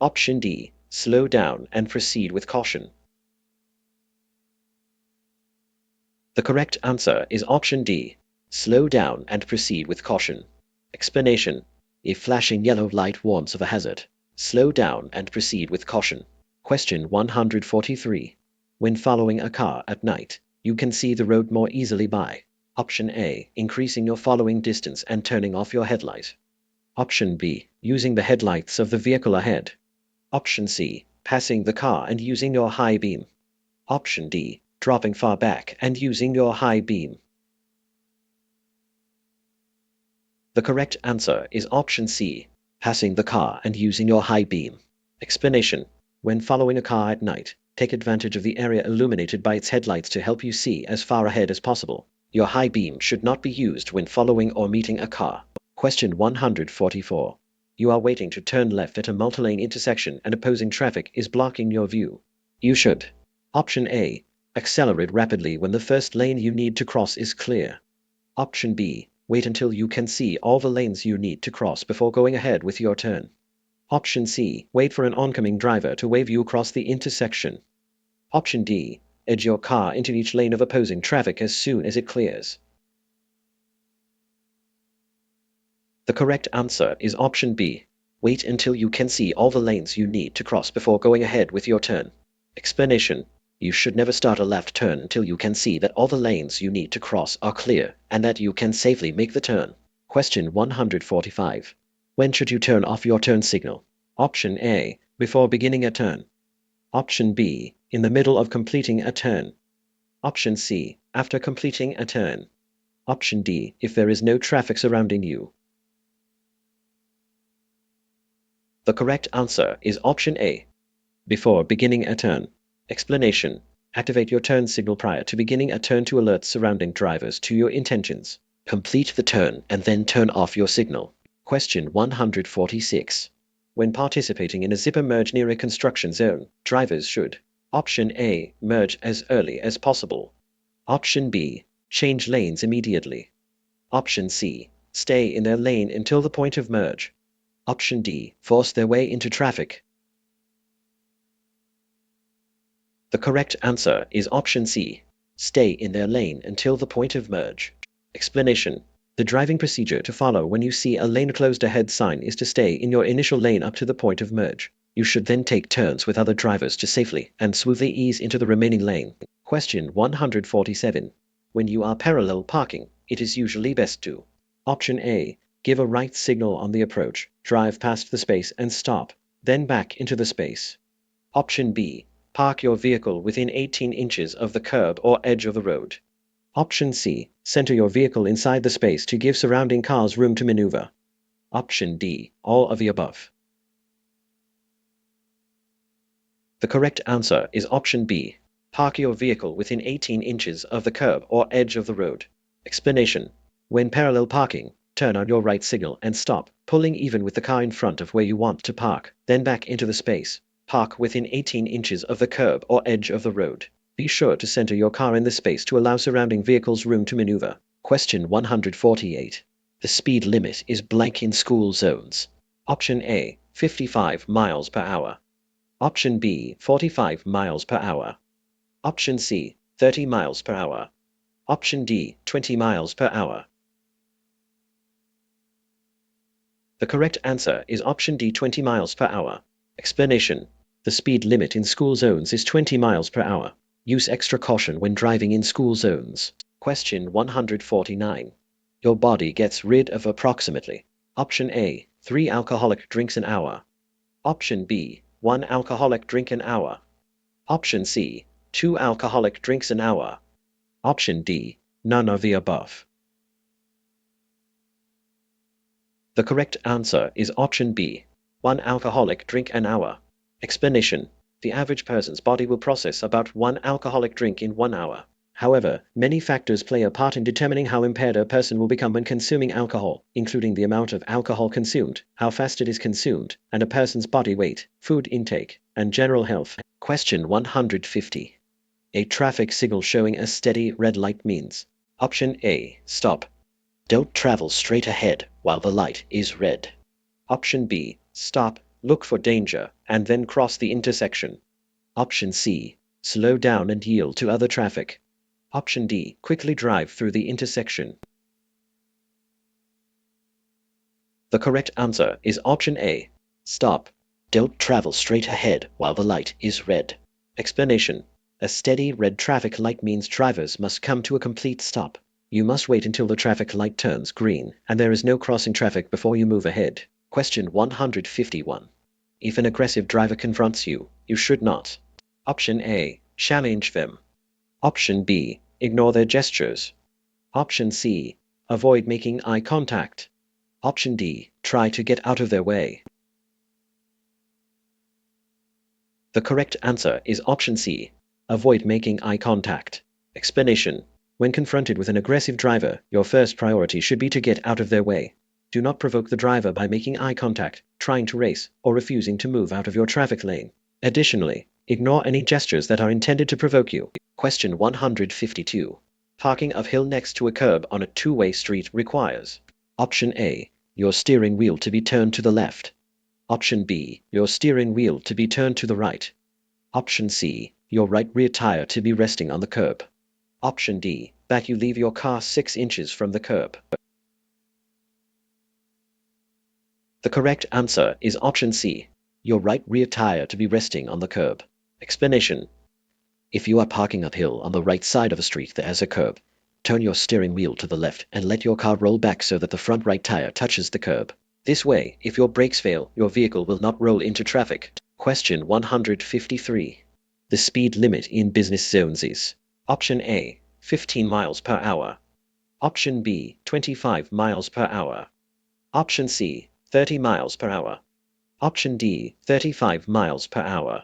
Option D, slow down and proceed with caution. The correct answer is option D, slow down and proceed with caution. Explanation: a flashing yellow light warns of a hazard. Slow down and proceed with caution. Question 143. When following a car at night, you can see the road more easily by: Option A, increasing your following distance and turning off your headlight. Option B, using the headlights of the vehicle ahead. Option C, passing the car and using your high beam. Option D, dropping far back and using your high beam. The correct answer is option C, passing the car and using your high beam. Explanation: when following a car at night, take advantage of the area illuminated by its headlights to help you see as far ahead as possible. Your high beam should not be used when following or meeting a car. Question 144. You are waiting to turn left at a multi-lane intersection and opposing traffic is blocking your view. You should: Option A, accelerate rapidly when the first lane you need to cross is clear. Option B, wait until you can see all the lanes you need to cross before going ahead with your turn. Option C, wait for an oncoming driver to wave you across the intersection. Option D, edge your car into each lane of opposing traffic as soon as it clears. The correct answer is option B, wait until you can see all the lanes you need to cross before going ahead with your turn. Explanation: you should never start a left turn until you can see that all the lanes you need to cross are clear and that you can safely make the turn. Question 145. When should you turn off your turn signal? Option A, before beginning a turn. Option B, in the middle of completing a turn. Option C, after completing a turn. Option D, if there is no traffic surrounding you. The correct answer is option A, before beginning a turn. Explanation: activate your turn signal prior to beginning a turn to alert surrounding drivers to your intentions. Complete the turn and then turn off your signal. Question 146. When participating in a zipper merge near a construction zone, drivers should: Option A, merge as early as possible. Option B, change lanes immediately. Option C, stay in their lane until the point of merge. Option D, force their way into traffic. The correct answer is option C, Stay in their lane until the point of merge. Explanation. The driving procedure to follow when you see a lane closed ahead sign is to stay in your initial lane up to the point of merge. You should then take turns with other drivers to safely and smoothly ease into the remaining lane. Question 147. When you are parallel parking, it is usually best to: Option A. Give a right signal on the approach, drive past the space and stop, then back into the space. Option B. Park your vehicle within 18 inches of the curb or edge of the road. Option C. Center your vehicle inside the space to give surrounding cars room to maneuver. Option D. All of the above. The correct answer is option B. Park your vehicle within 18 inches of the curb or edge of the road. Explanation. When parallel parking, turn on your right signal and stop, pulling even with the car in front of where you want to park, then back into the space. Park within 18 inches of the curb or edge of the road. Be sure to center your car in the space to allow surrounding vehicles room to maneuver. Question 148. The speed limit is blank in school zones. Option A. 55 miles per hour. Option B. 45 miles per hour. Option C. 30 miles per hour. Option D. 20 miles per hour. The correct answer is option D. 20 miles per hour. Explanation. The speed limit in school zones is 20 miles per hour. Use extra caution when driving in school zones. Question 149. Your body gets rid of approximately: Option A. 3 alcoholic drinks an hour. Option B. 1 alcoholic drink an hour. Option C. 2 alcoholic drinks an hour. Option D. None of the above. The correct answer is option B. 1 alcoholic drink an hour. Explanation. The average person's body will process about 1 alcoholic drink in 1 hour. However, many factors play a part in determining how impaired a person will become when consuming alcohol, including the amount of alcohol consumed, how fast it is consumed, and a person's body weight, food intake, and general health. Question 150. A traffic signal showing a steady red light means: Option A. Stop. Don't travel straight ahead while the light is red. Option B. Stop, look for danger, and then cross the intersection. Option C. Slow down and yield to other traffic. Option D. Quickly drive through the intersection. The correct answer is option A. Stop. Don't travel straight ahead while the light is red. Explanation. A steady red traffic light means drivers must come to a complete stop. You must wait until the traffic light turns green, and there is no crossing traffic before you move ahead. Question 151. If an aggressive driver confronts you, you should not: Option A. Challenge them. Option B. Ignore their gestures. Option C. Avoid making eye contact. Option D. Try to get out of their way. The correct answer is option C. Avoid making eye contact. Explanation. When confronted with an aggressive driver, your first priority should be to get out of their way. Do not provoke the driver by making eye contact, trying to race, or refusing to move out of your traffic lane. Additionally, ignore any gestures that are intended to provoke you. Question 152. Parking uphill next to a curb on a two-way street requires: Option A. Your steering wheel to be turned to the left. Option B. Your steering wheel to be turned to the right. Option C. Your right rear tire to be resting on the curb. Option D. That you leave your car 6 inches from the curb. The correct answer is option C. Your right rear tire to be resting on the curb. Explanation. If you are parking uphill on the right side of a street that has a curb, turn your steering wheel to the left and let your car roll back so that the front right tire touches the curb. This way, if your brakes fail, your vehicle will not roll into traffic. Question 153. The speed limit in business zones is: Option A. 15 miles per hour. Option B. 25 miles per hour. Option C. 30 miles per hour. Option D. 35 miles per hour.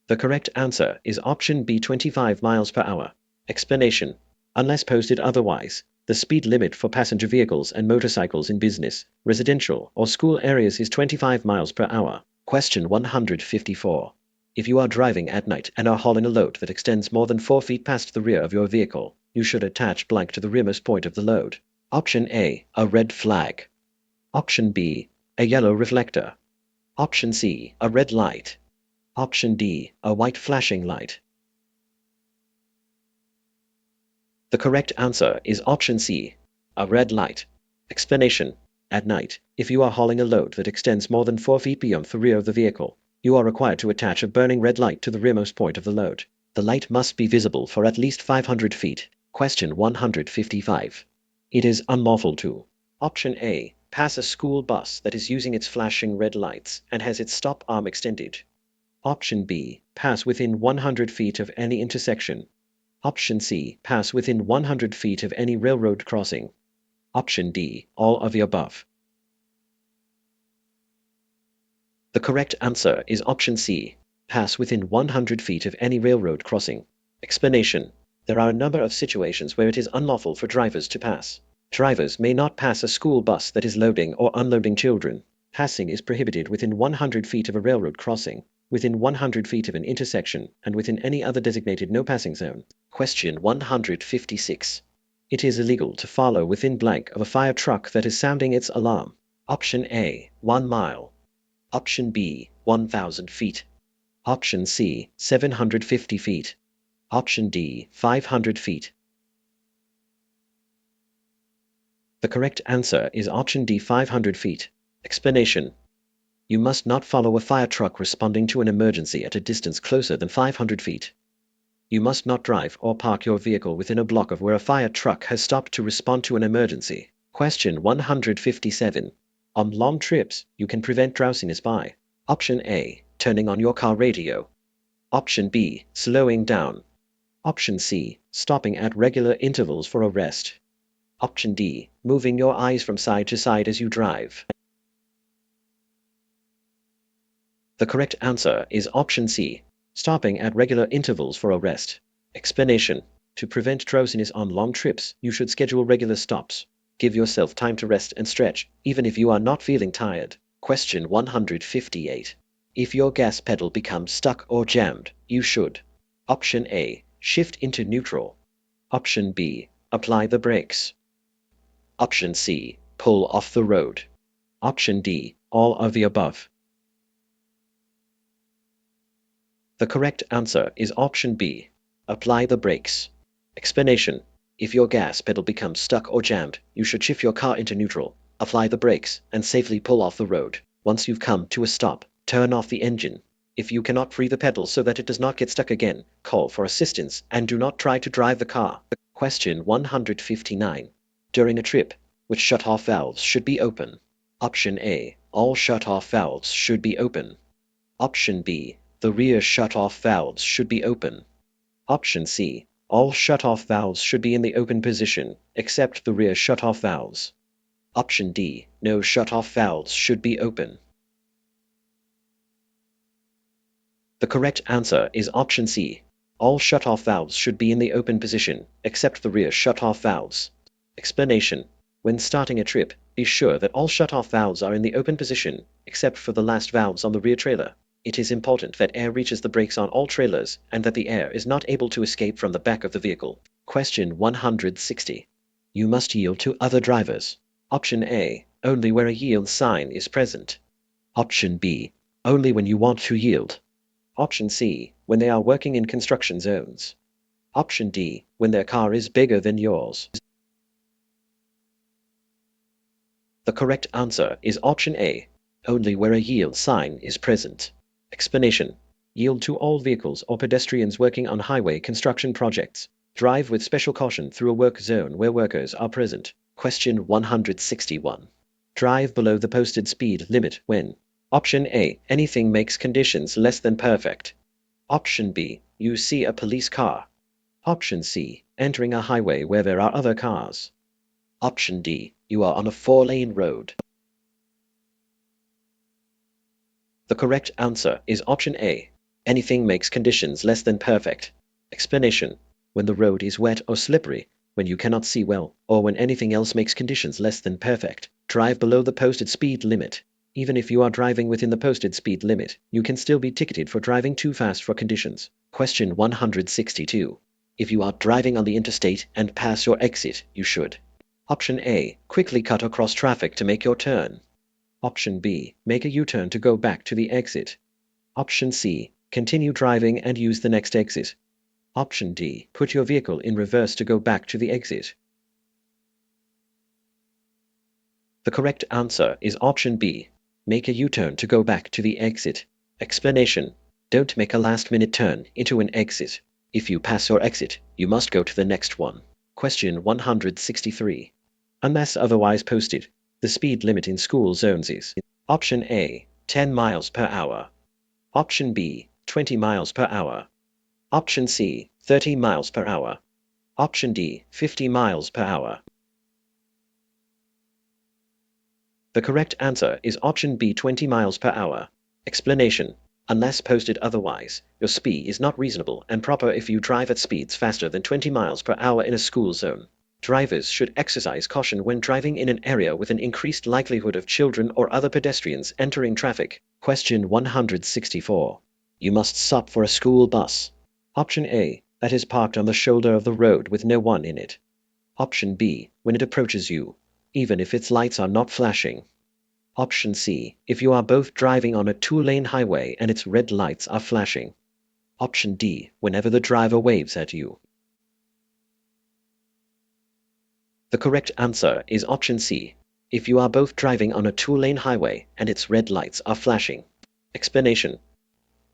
The correct answer is option B. 25 miles per hour. Explanation. Unless posted otherwise, the speed limit for passenger vehicles and motorcycles in business, residential, or school areas is 25 miles per hour. Question 154. If you are driving at night and are hauling a load that extends more than 4 feet past the rear of your vehicle, you should attach blank to the rearmost point of the load. Option A. A red flag. Option B. A yellow reflector. Option C. A red light. Option D, a white flashing light. The correct answer is option C, a red light. Explanation. At night, if you are hauling a load that extends more than 4 feet beyond the rear of the vehicle, you are required to attach a burning red light to the rearmost point of the load. The light must be visible for at least 500 feet. Question 155. It is unlawful to: Option A, pass a school bus that is using its flashing red lights and has its stop arm extended. Option B, pass within 100 feet of any intersection. Option C, pass within 100 feet of any railroad crossing. Option D, all of the above. The correct answer is option C, pass within 100 feet of any railroad crossing. Explanation. There are a number of situations where it is unlawful for drivers to pass. Drivers may not pass a school bus that is loading or unloading children. Passing is prohibited within 100 feet of a railroad crossing, within 100 feet of an intersection, and within any other designated no passing zone. Question 156. It is illegal to follow within blank of a fire truck that is sounding its alarm. Option A, 1 mile. Option B, 1,000 feet. Option C, 750 feet. Option D, 500 feet. The correct answer is option D, 500 feet. Explanation. You must not follow a fire truck responding to an emergency at a distance closer than 500 feet. You must not drive or park your vehicle within a block of where a fire truck has stopped to respond to an emergency. Question 157. On long trips, you can prevent drowsiness by: Option A, turning on your car radio. Option B, slowing down. Option C, stopping at regular intervals for a rest. Option D, moving your eyes from side to side as you drive. The correct answer is option C, stopping at regular intervals for a rest. Explanation. To prevent drowsiness on long trips, you should schedule regular stops. Give yourself time to rest and stretch, even if you are not feeling tired. Question 158. If your gas pedal becomes stuck or jammed, you should: Option A, shift into neutral. Option B, apply the brakes. Option C, pull off the road. Option D, all of the above. The correct answer is option B, apply the brakes. Explanation. If your gas pedal becomes stuck or jammed, you should shift your car into neutral, apply the brakes, and safely pull off the road. Once you've come to a stop, turn off the engine. If you cannot free the pedal so that it does not get stuck again, call for assistance and do not try to drive the car. Question 159. During a trip, which shut-off valves should be open? Option A, all shut-off valves should be open. Option B, the rear shut-off valves should be open. Option C, all shut-off valves should be in the open position, except the rear shut-off valves. Option D, no shut-off valves should be open. The correct answer is option C, all shut-off valves should be in the open position, except the rear shut-off valves. Explanation. When starting a trip, be sure that all shut-off valves are in the open position, except for the last valves on the rear trailer. It is important that air reaches the brakes on all trailers and that the air is not able to escape from the back of the vehicle. Question 160. You must yield to other drivers. Option A, only where a yield sign is present. Option B, only when you want to yield. Option C, when they are working in construction zones. Option D, when their car is bigger than yours. The correct answer is option A, only where a yield sign is present. Explanation. Yield to all vehicles or pedestrians working on highway construction projects. Drive with special caution through a work zone where workers are present. Question 161. Drive below the posted speed limit when: Option A, anything makes conditions less than perfect. Option B, you see a police car. Option C, entering a highway where there are other cars. Option D, you are on a 4-lane road. The correct answer is option A, anything makes conditions less than perfect. Explanation. When the road is wet or slippery, when you cannot see well, or when anything else makes conditions less than perfect, drive below the posted speed limit. Even if you are driving within the posted speed limit, you can still be ticketed for driving too fast for conditions. Question 162. If you are driving on the interstate and pass your exit, you should: Option A, quickly cut across traffic to make your turn. Option B, make a U-turn to go back to the exit. Option C, Continue driving and use the next exit. Option D. Put your vehicle in reverse to go back to the exit. The correct answer is option B. Make a U-turn to go back to the exit. Explanation. Don't make a last-minute turn into an exit. If you pass your exit, you must go to the next one. Question 163. Unless otherwise posted, the speed limit in school zones is option A, 10 miles per hour. Option B, 20 miles per hour. Option C, 30 miles per hour. Option D, 50 miles per hour. The correct answer is option B, 20 miles per hour. Explanation. Unless posted otherwise, your speed is not reasonable and proper if you drive at speeds faster than 20 miles per hour in a school zone. Drivers should exercise caution when driving in an area with an increased likelihood of children or other pedestrians entering traffic. Question 164. You must stop for a school bus. Option A, that is parked on the shoulder of the road with no one in it. Option B, when it approaches you, even if its lights are not flashing. Option C, if you are both driving on a two-lane highway and its red lights are flashing. Option D, whenever the driver waves at you. The correct answer is option C, if you are both driving on a two-lane highway and its red lights are flashing. Explanation.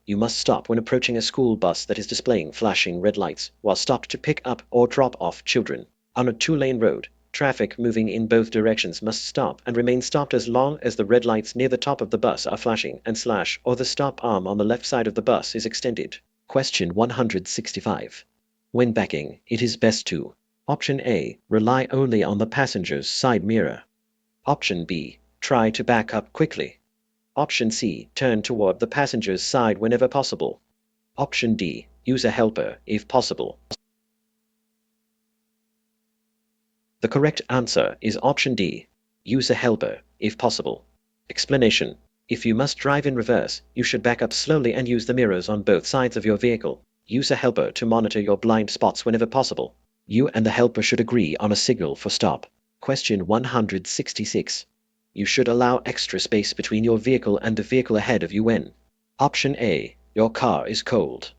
You must stop when approaching a school bus that is displaying flashing red lights while stopped to pick up or drop off children. On a two-lane road, traffic moving in both directions must stop and remain stopped as long as the red lights near the top of the bus are flashing and slash or the stop arm on the left side of the bus is extended. Question 165. When backing, it is best to Option A, rely only on the passenger's side mirror. Option B, try to back up quickly. Option C, turn toward the passenger's side whenever possible. Option D, use a helper if possible. The correct answer is option D, use a helper if possible. Explanation. If you must drive in reverse, you should back up slowly and use the mirrors on both sides of your vehicle. Use a helper to monitor your blind spots whenever possible. You and the helper should agree on a signal for stop. Question 166. You should allow extra space between your vehicle and the vehicle ahead of you when Option A, your car is cold.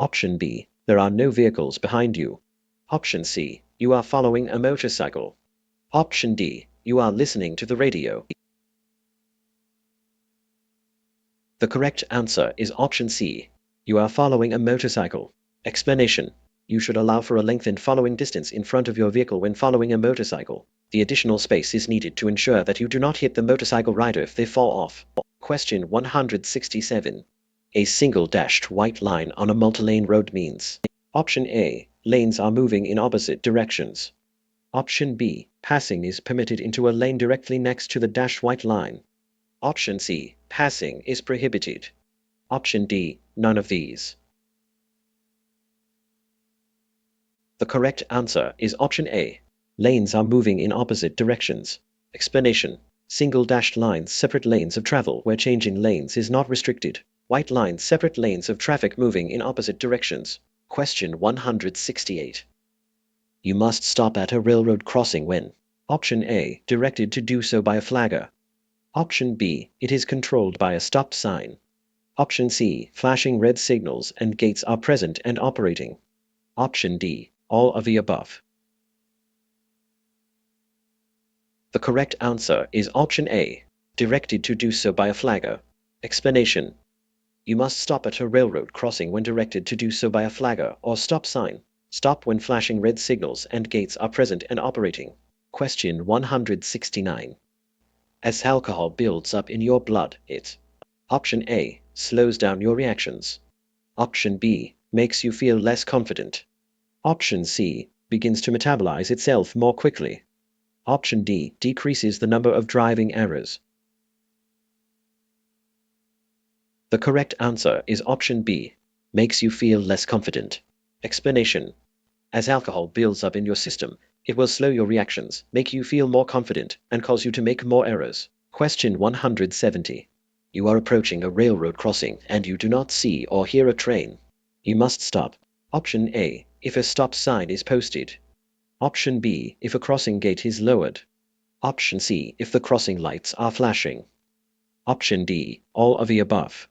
Option B, there are no vehicles behind you. Option C, you are following a motorcycle. Option D, you are listening to the radio. The correct answer is option C, you are following a motorcycle. Explanation. You should allow for a lengthened following distance in front of your vehicle when following a motorcycle. The additional space is needed to ensure that you do not hit the motorcycle rider if they fall off. Question 167. A single dashed white line on a multi-lane road means Option A, lanes are moving in opposite directions. Option B, passing is permitted into a lane directly next to the dashed white line. Option C, passing is prohibited. Option D, none of these. The correct answer is option A. Lanes are moving in opposite directions. Explanation. Single dashed lines separate lanes of travel where changing lanes is not restricted. White lines separate lanes of traffic moving in opposite directions. Question 168. You must stop at a railroad crossing when Option A, directed to do so by a flagger. Option B, it is controlled by a stop sign. Option C, flashing red signals and gates are present and operating. Option D, all of the above. The correct answer is option A, directed to do so by a flagger. Explanation. You must stop at a railroad crossing when directed to do so by a flagger or stop sign. Stop when flashing red signals and gates are present and operating. Question 169. As alcohol builds up in your blood, it Option A, slows down your reactions. Option B, makes you feel less confident. Option C, begins to metabolize itself more quickly. Option D, decreases the number of driving errors. The correct answer is option B, makes you feel less confident. Explanation. As alcohol builds up in your system, it will slow your reactions, make you feel more confident, and cause you to make more errors. Question 170. You are approaching a railroad crossing and you do not see or hear a train. You must stop. Option A, if a stop sign is posted. Option B, if a crossing gate is lowered. Option C, if the crossing lights are flashing. Option D, all of the above.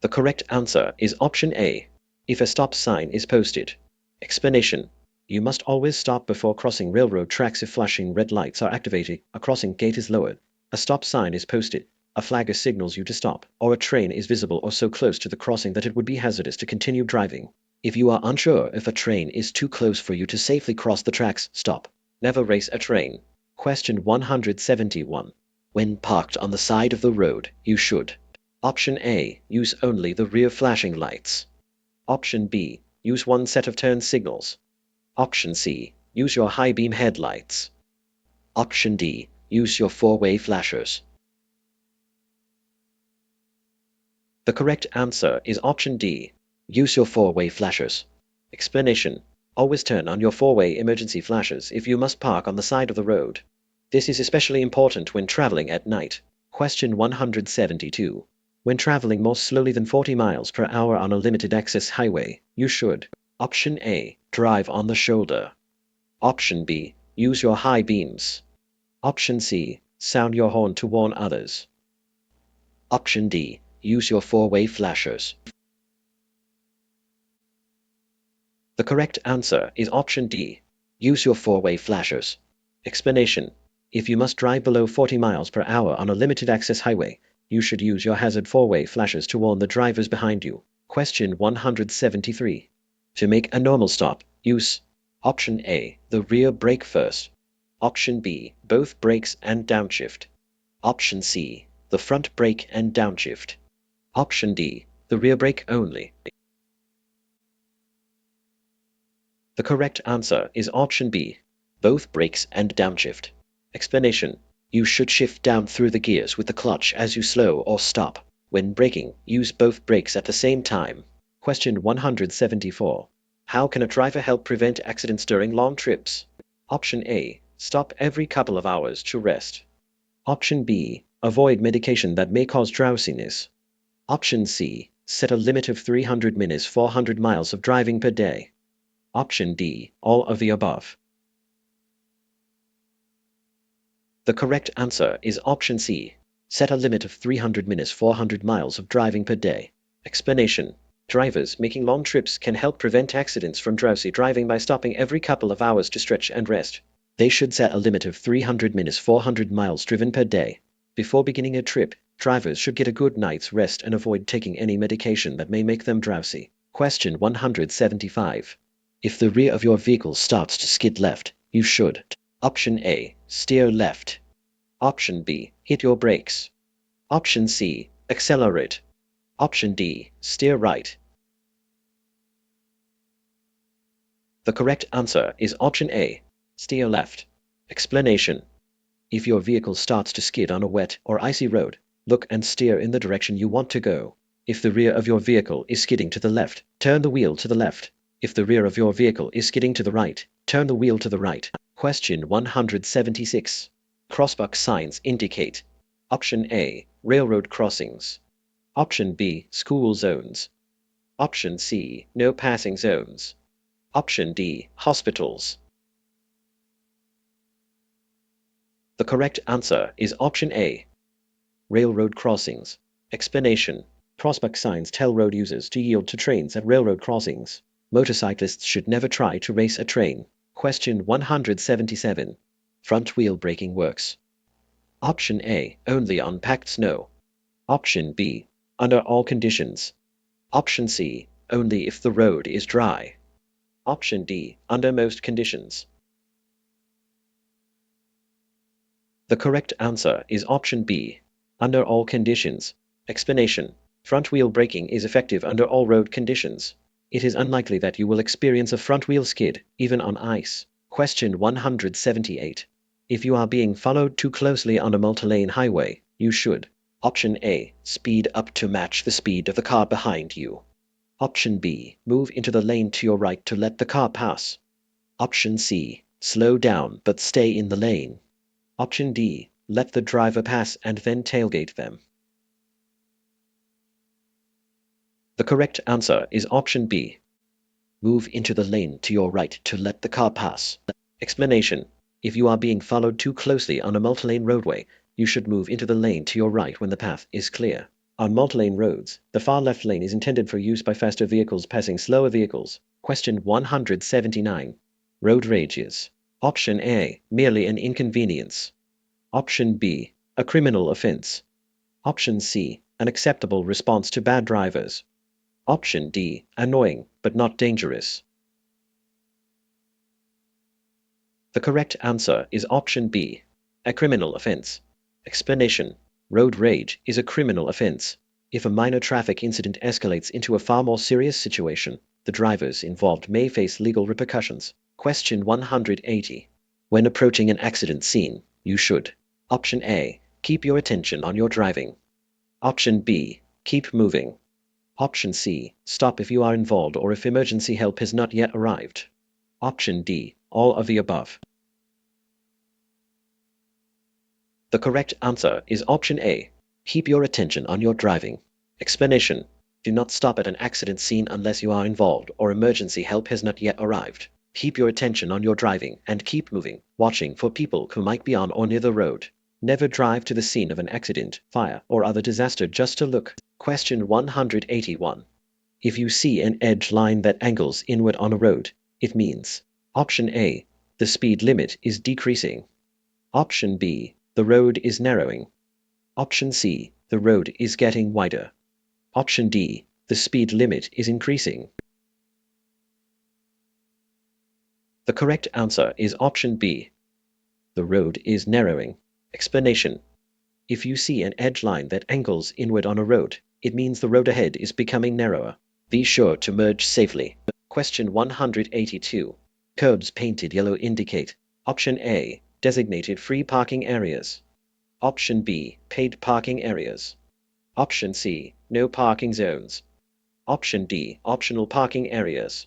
The correct answer is option A, if a stop sign is posted. Explanation. You must always stop before crossing railroad tracks if flashing red lights are activated, a crossing gate is lowered, a stop sign is posted, a flagger signals you to stop, or a train is visible or so close to the crossing that it would be hazardous to continue driving. If you are unsure if a train is too close for you to safely cross the tracks, stop. Never race a train. Question 171. When parked on the side of the road, you should: Option A, use only the rear flashing lights. Option B, use one set of turn signals. Option C, use your high beam headlights. Option D, use your four-way flashers. The correct answer is option D, use your four-way flashers. Explanation. Always turn on your four-way emergency flashers if you must park on the side of the road. This is especially important when traveling at night. Question 172. When traveling more slowly than 40 miles per hour on a limited access highway, you should: Option A, drive on the shoulder. Option B, use your high beams. Option C, sound your horn to warn others. Option D, use your four-way flashers. The correct answer is option D, use your four-way flashers. Explanation. If you must drive below 40 miles per hour on a limited access highway, you should use your hazard four-way flashers to warn the drivers behind you. Question 173. To make a normal stop, use: Option A, the rear brake first. Option B, both brakes and downshift. Option C, the front brake and downshift. Option D, the rear brake only. The correct answer is option B, both brakes and downshift. Explanation. You should shift down through the gears with the clutch as you slow or stop. When braking, use both brakes at the same time. Question 174. How can a driver help prevent accidents during long trips? Option A, stop every couple of hours to rest. Option B, avoid medication that may cause drowsiness. Option C, set a limit of 300 minutes 400 miles of driving per day. Option D, all of the above. The correct answer is option C, set a limit of 300 minutes 400 miles of driving per day. Explanation. Drivers making long trips can help prevent accidents from drowsy driving by stopping every couple of hours to stretch and rest. They should set a limit of 300 minutes 400 miles driven per day. Before beginning a trip, drivers should get a good night's rest and avoid taking any medication that may make them drowsy. Question 175. If the rear of your vehicle starts to skid left, you should: Option A, steer left. Option B, hit your brakes. Option C, accelerate. Option D, steer right. The correct answer is option A, steer left. Explanation. If your vehicle starts to skid on a wet or icy road, look and steer in the direction you want to go. If the rear of your vehicle is skidding to the left, turn the wheel to the left. If the rear of your vehicle is skidding to the right, turn the wheel to the right. Question 176. Crossbuck signs indicate: Option A, railroad crossings. Option B, school zones. Option C, no passing zones. Option D, hospitals. The correct answer is option A, railroad crossings. Explanation. Crossbuck signs tell road users to yield to trains at railroad crossings. Motorcyclists should never try to race a train. Question 177. Front wheel braking works: Option A, only on packed snow. Option B, under all conditions. Option C, only if the road is dry. Option D, under most conditions. The correct answer is option B, under all conditions. Explanation. Front wheel braking is effective under all road conditions. It is unlikely that you will experience a front wheel skid, even on ice. Question 178. If you are being followed too closely on a multi-lane highway, you should: Option A, speed up to match the speed of the car behind you. Option B, move into the lane to your right to let the car pass. Option C, slow down but stay in the lane. Option D, let the driver pass and then tailgate them. The correct answer is option B, move into the lane to your right to let the car pass. Explanation. If you are being followed too closely on a multi-lane roadway, you should move into the lane to your right when the path is clear. On multi-lane roads, the far left lane is intended for use by faster vehicles passing slower vehicles. Question 179. Road rage is: Option A, merely an inconvenience. Option B, a criminal offense. Option C, an acceptable response to bad drivers. Option D, annoying but not dangerous. The correct answer is option B, a criminal offense. Explanation: road rage is a criminal offense. If a minor traffic incident escalates into a far more serious situation, the drivers involved may face legal repercussions. Question 180. When approaching an accident scene, you should: Option A, keep your attention on your driving. Option B, keep moving. Option C, stop if you are involved or if emergency help has not yet arrived. Option D, all of the above. The correct answer is option A, keep your attention on your driving. Explanation: do not stop at an accident scene unless you are involved or emergency help has not yet arrived. Keep your attention on your driving and keep moving, watching for people who might be on or near the road. Never drive to the scene of an accident, fire, or other disaster just to look. Question 181. If you see an edge line that angles inward on a road, it means: Option A, the speed limit is decreasing. Option B, the road is narrowing. Option C, the road is getting wider. Option D, the speed limit is increasing. The correct answer is option B, the road is narrowing. Explanation: if you see an edge line that angles inward on a road, it means the road ahead is becoming narrower. Be sure to merge safely. Question 182. Curbs painted yellow indicate: Option A, designated free parking areas. Option B, paid parking areas. Option C, no parking zones. Option D, optional parking areas.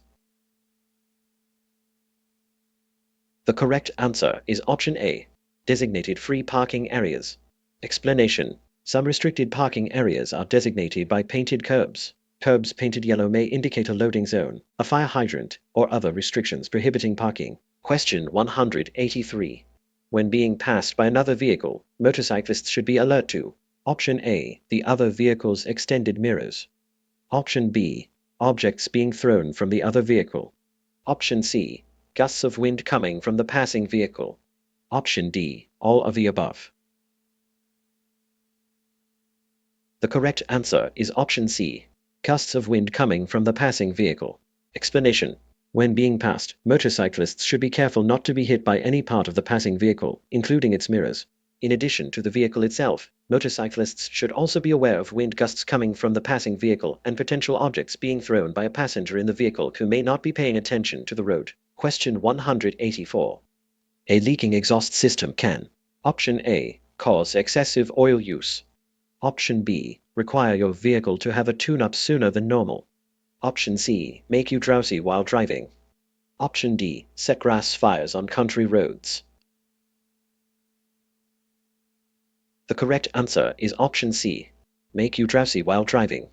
The correct answer is option A, designated free parking areas. Explanation: some restricted parking areas are designated by painted curbs. Curbs painted yellow may indicate a loading zone, a fire hydrant, or other restrictions prohibiting parking. Question 183. When being passed by another vehicle, motorcyclists should be alert to: Option A, the other vehicle's extended mirrors. Option B, objects being thrown from the other vehicle. Option C, gusts of wind coming from the passing vehicle. Option D, all of the above. The correct answer is option C, gusts of wind coming from the passing vehicle. Explanation: when being passed, motorcyclists should be careful not to be hit by any part of the passing vehicle, including its mirrors. In addition to the vehicle itself, motorcyclists should also be aware of wind gusts coming from the passing vehicle and potential objects being thrown by a passenger in the vehicle who may not be paying attention to the road. Question 184. A leaking exhaust system can: Option A, cause excessive oil use. Option B, require your vehicle to have a tune-up sooner than normal. Option C, make you drowsy while driving. Option D, set grass fires on country roads. The correct answer is option C, make you drowsy while driving.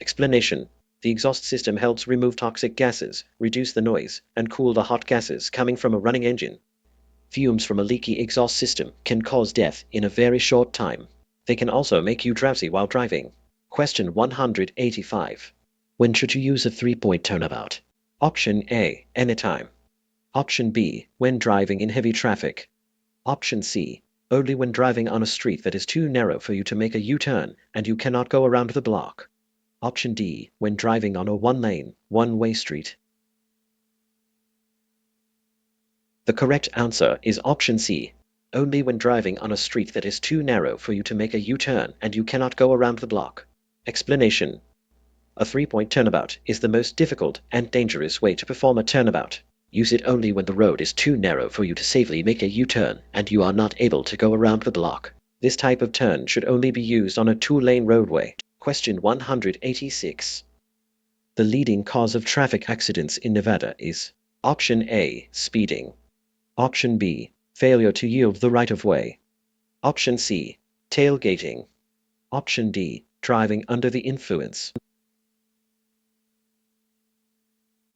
Explanation: the exhaust system helps remove toxic gases, reduce the noise, and cool the hot gases coming from a running engine. Fumes from a leaky exhaust system can cause death in a very short time. They can also make you drowsy while driving. Question 185. When should you use a three-point turnabout? Option A, anytime. Option B, when driving in heavy traffic. Option C, only when driving on a street that is too narrow for you to make a U-turn and you cannot go around the block. Option D, when driving on a one-lane, one-way street. The correct answer is option C, only when driving on a street that is too narrow for you to make a U-turn and you cannot go around the block. Explanation: a three-point turnabout is the most difficult and dangerous way to perform a turnabout. Use it only when the road is too narrow for you to safely make a U-turn and you are not able to go around the block. This type of turn should only be used on a two-lane roadway. Question 186. The leading cause of traffic accidents in Nevada is: Option A, speeding. Option B, failure to yield the right-of-way. Option C, tailgating. Option D, driving under the influence.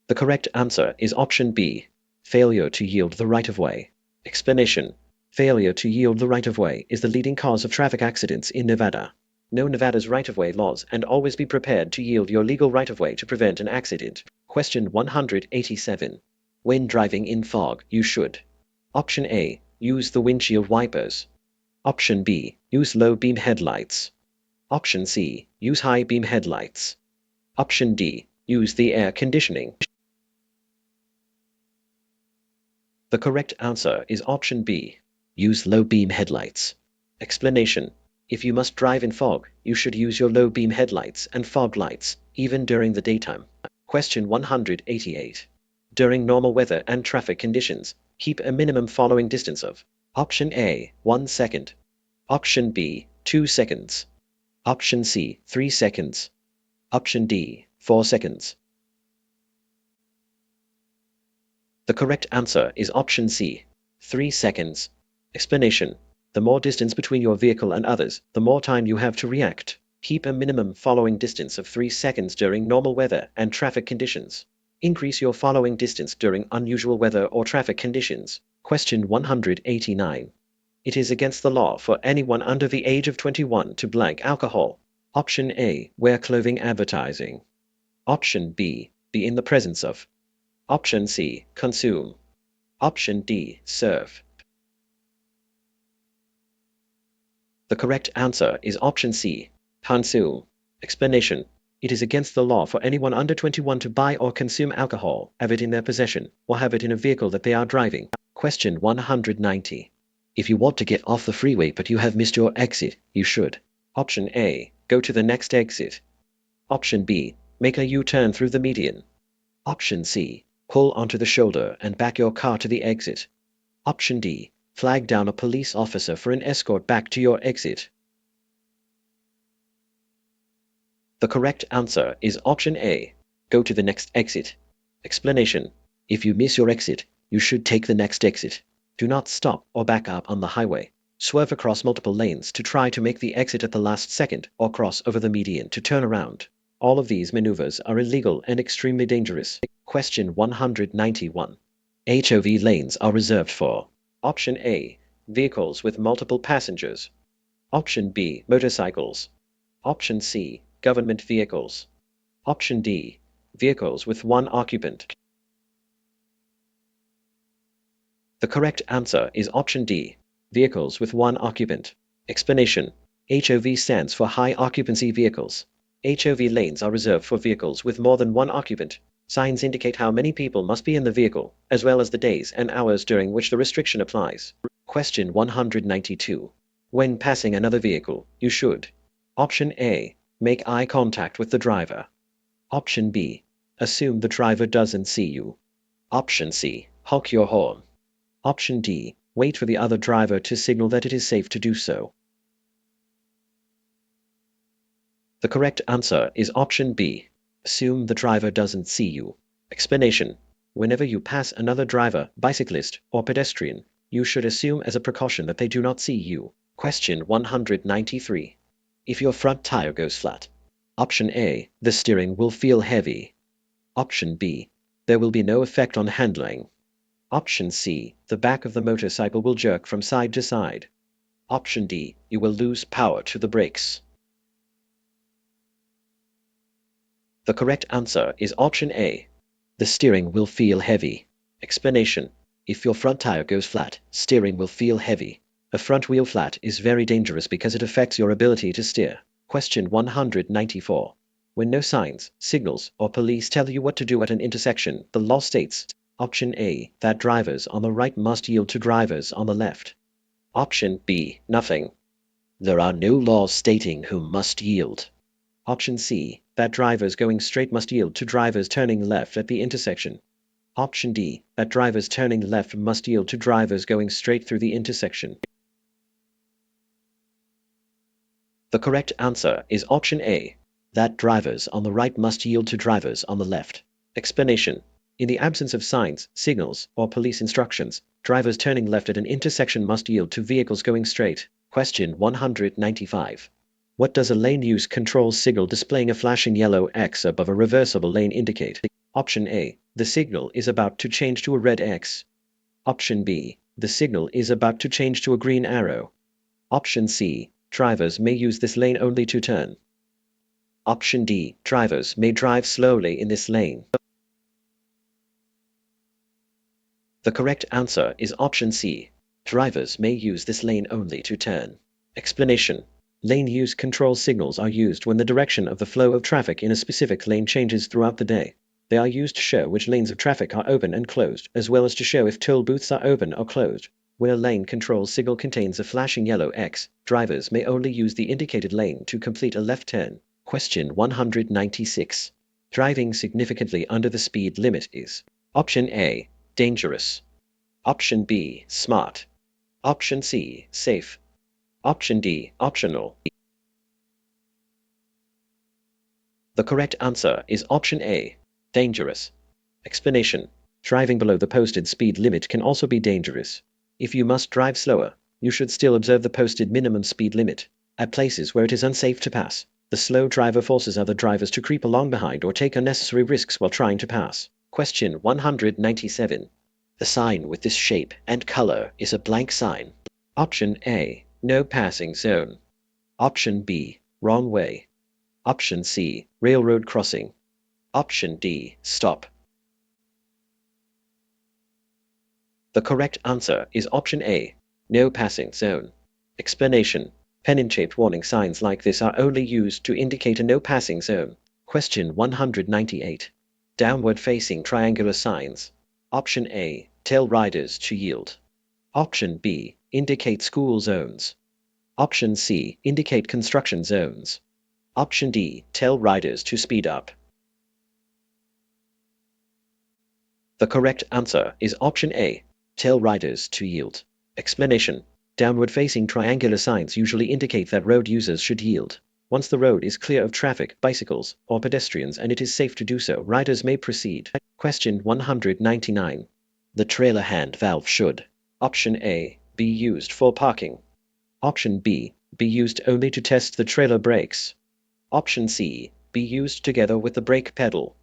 The correct answer is option B, failure to yield the right-of-way. Explanation: failure to yield the right-of-way is the leading cause of traffic accidents in Nevada. Know Nevada's right-of-way laws and always be prepared to yield your legal right-of-way to prevent an accident. Question 187. When driving in fog, you should: Option A. Use the windshield wipers. Option B. Use low beam headlights. Option C. Use high beam headlights. Option D. Use the air conditioning. The correct answer is option B. Use low beam headlights. Explanation: if you must drive in fog, you should use your low beam headlights and fog lights, even during the daytime. Question 188. During normal weather and traffic conditions, keep a minimum following distance of: Option A, 1 second. Option B, 2 seconds. Option C, 3 seconds. Option D, 4 seconds. The correct answer is option C, 3 seconds. Explanation: the more distance between your vehicle and others, the more time you have to react. Keep a minimum following distance of 3 seconds during normal weather and traffic conditions. Increase your following distance during unusual weather or traffic conditions. Question 189. It is against the law for anyone under the age of 21 to blank alcohol. Option A, wear clothing advertising. Option B, be in the presence of. Option C, consume. Option D, serve. The correct answer is option C, consume. Explanation: it is against the law for anyone under 21 to buy or consume alcohol, have it in their possession, or have it in a vehicle that they are driving. Question 190. If you want to get off the freeway but you have missed your exit, you should: Option A, go to the next exit. Option B, make a U-turn through the median. Option C, pull onto the shoulder and back your car to the exit. Option D, flag down a police officer for an escort back to your exit. The correct answer is option A, go to the next exit. Explanation: if you miss your exit, you should take the next exit. Do not stop or back up on the highway. Swerve across multiple lanes to try to make the exit at the last second, or cross over the median to turn around. All of these maneuvers are illegal and extremely dangerous. Question 191. HOV lanes are reserved for: Option A, vehicles with multiple passengers. Option B, motorcycles. Option C, government vehicles. Option D, vehicles with one occupant. The correct answer is option D, vehicles with one occupant. Explanation: HOV stands for high occupancy vehicles. HOV lanes are reserved for vehicles with more than one occupant. Signs indicate how many people must be in the vehicle, as well as the days and hours during which the restriction applies. Question 192. When passing another vehicle, you should: Option A, make eye contact with the driver. Option B, assume the driver doesn't see you. Option C, honk your horn. Option D, wait for the other driver to signal that it is safe to do so. The correct answer is option B, assume the driver doesn't see you. Explanation: whenever you pass another driver, bicyclist, or pedestrian, you should assume as a precaution that they do not see you. Question 193. If your front tire goes flat: Option A, the steering will feel heavy. Option B, there will be no effect on handling. Option C, the back of the motorcycle will jerk from side to side. Option D, you will lose power to the brakes. The correct answer is option A, the steering will feel heavy. Explanation: if your front tire goes flat, steering will feel heavy. A front wheel flat is very dangerous because it affects your ability to steer. Question 194. When no signs, signals, or police tell you what to do at an intersection, the law states: Option A, that drivers on the right must yield to drivers on the left. Option B, nothing. There are no laws stating who must yield. Option C, that drivers going straight must yield to drivers turning left at the intersection. Option D, that drivers turning left must yield to drivers going straight through the intersection. The correct answer is option A, that drivers on the right must yield to drivers on the left. Explanation: in the absence of signs, signals, or police instructions, drivers turning left at an intersection must yield to vehicles going straight. Question 195. What does a lane use control signal displaying a flashing yellow X above a reversible lane indicate? Option A, the signal is about to change to a red X. Option B, the signal is about to change to a green arrow. Option C, Drivers may use this lane only to turn. Option D. Drivers may drive slowly in this lane. The correct answer is option C. Drivers may use this lane only to turn. Explanation. Lane use control signals are used when the direction of the flow of traffic in a specific lane changes throughout the day. They are used to show which lanes of traffic are open and closed, as well as to show if toll booths are open or closed. Where a lane control signal contains a flashing yellow X, drivers may only use the indicated lane to complete a left turn. Question 196. Driving significantly under the speed limit is: Option A. Dangerous. Option B. Smart. Option C. Safe. Option D. Optional. The correct answer is option A. Dangerous. Explanation. Driving below the posted speed limit can also be dangerous. If you must drive slower, you should still observe the posted minimum speed limit. At places where it is unsafe to pass, the slow driver forces other drivers to creep along behind or take unnecessary risks while trying to pass. Question 197. The sign with this shape and color is a blank sign. Option A. No passing zone. Option B. Wrong way. Option C. Railroad crossing. Option D. Stop. The correct answer is option A. No passing zone. Explanation. Pennant-shaped warning signs like this are only used to indicate a no passing zone. Question 198. Downward-facing triangular signs. Option A. Tell riders to yield. Option B. Indicate school zones. Option C. Indicate construction zones. Option D. Tell riders to speed up. The correct answer is option A. Tell riders to yield. Explanation. Downward-facing triangular signs usually indicate that road users should yield. Once the road is clear of traffic, bicycles, or pedestrians and it is safe to do so, riders may proceed. Question 199. The trailer hand valve should: Option A. Be used for parking. Option B. Be used only to test the trailer brakes. Option C. Be used together with the brake pedal.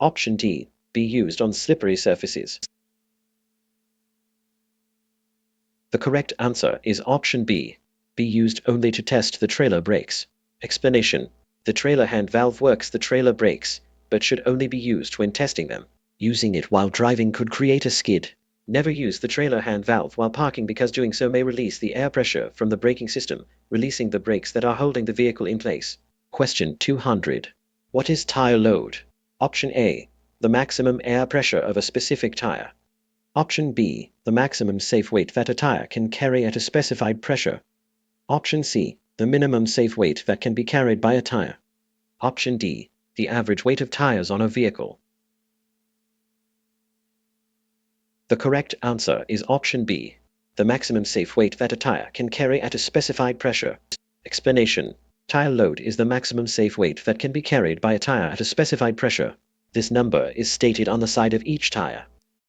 Option D. Be used on slippery surfaces. The correct answer is option B. Be used only to test the trailer brakes. Explanation. The trailer hand valve works the trailer brakes, but should only be used when testing them. Using it while driving could create a skid. Never use the trailer hand valve while parking because doing so may release the air pressure from the braking system, releasing the brakes that are holding the vehicle in place. Question 200. What is tire load? Option A. The maximum air pressure of a specific tire. Option B. The maximum safe weight that a tire can carry at a specified pressure. Option C. The minimum safe weight that can be carried by a tire. Option D. The average weight of tires on a vehicle. The correct answer is option B. The maximum safe weight that a tire can carry at a specified pressure. Explanation. Tire load is the maximum safe weight that can be carried by a tire at a specified pressure. This number is stated on the side of each tire.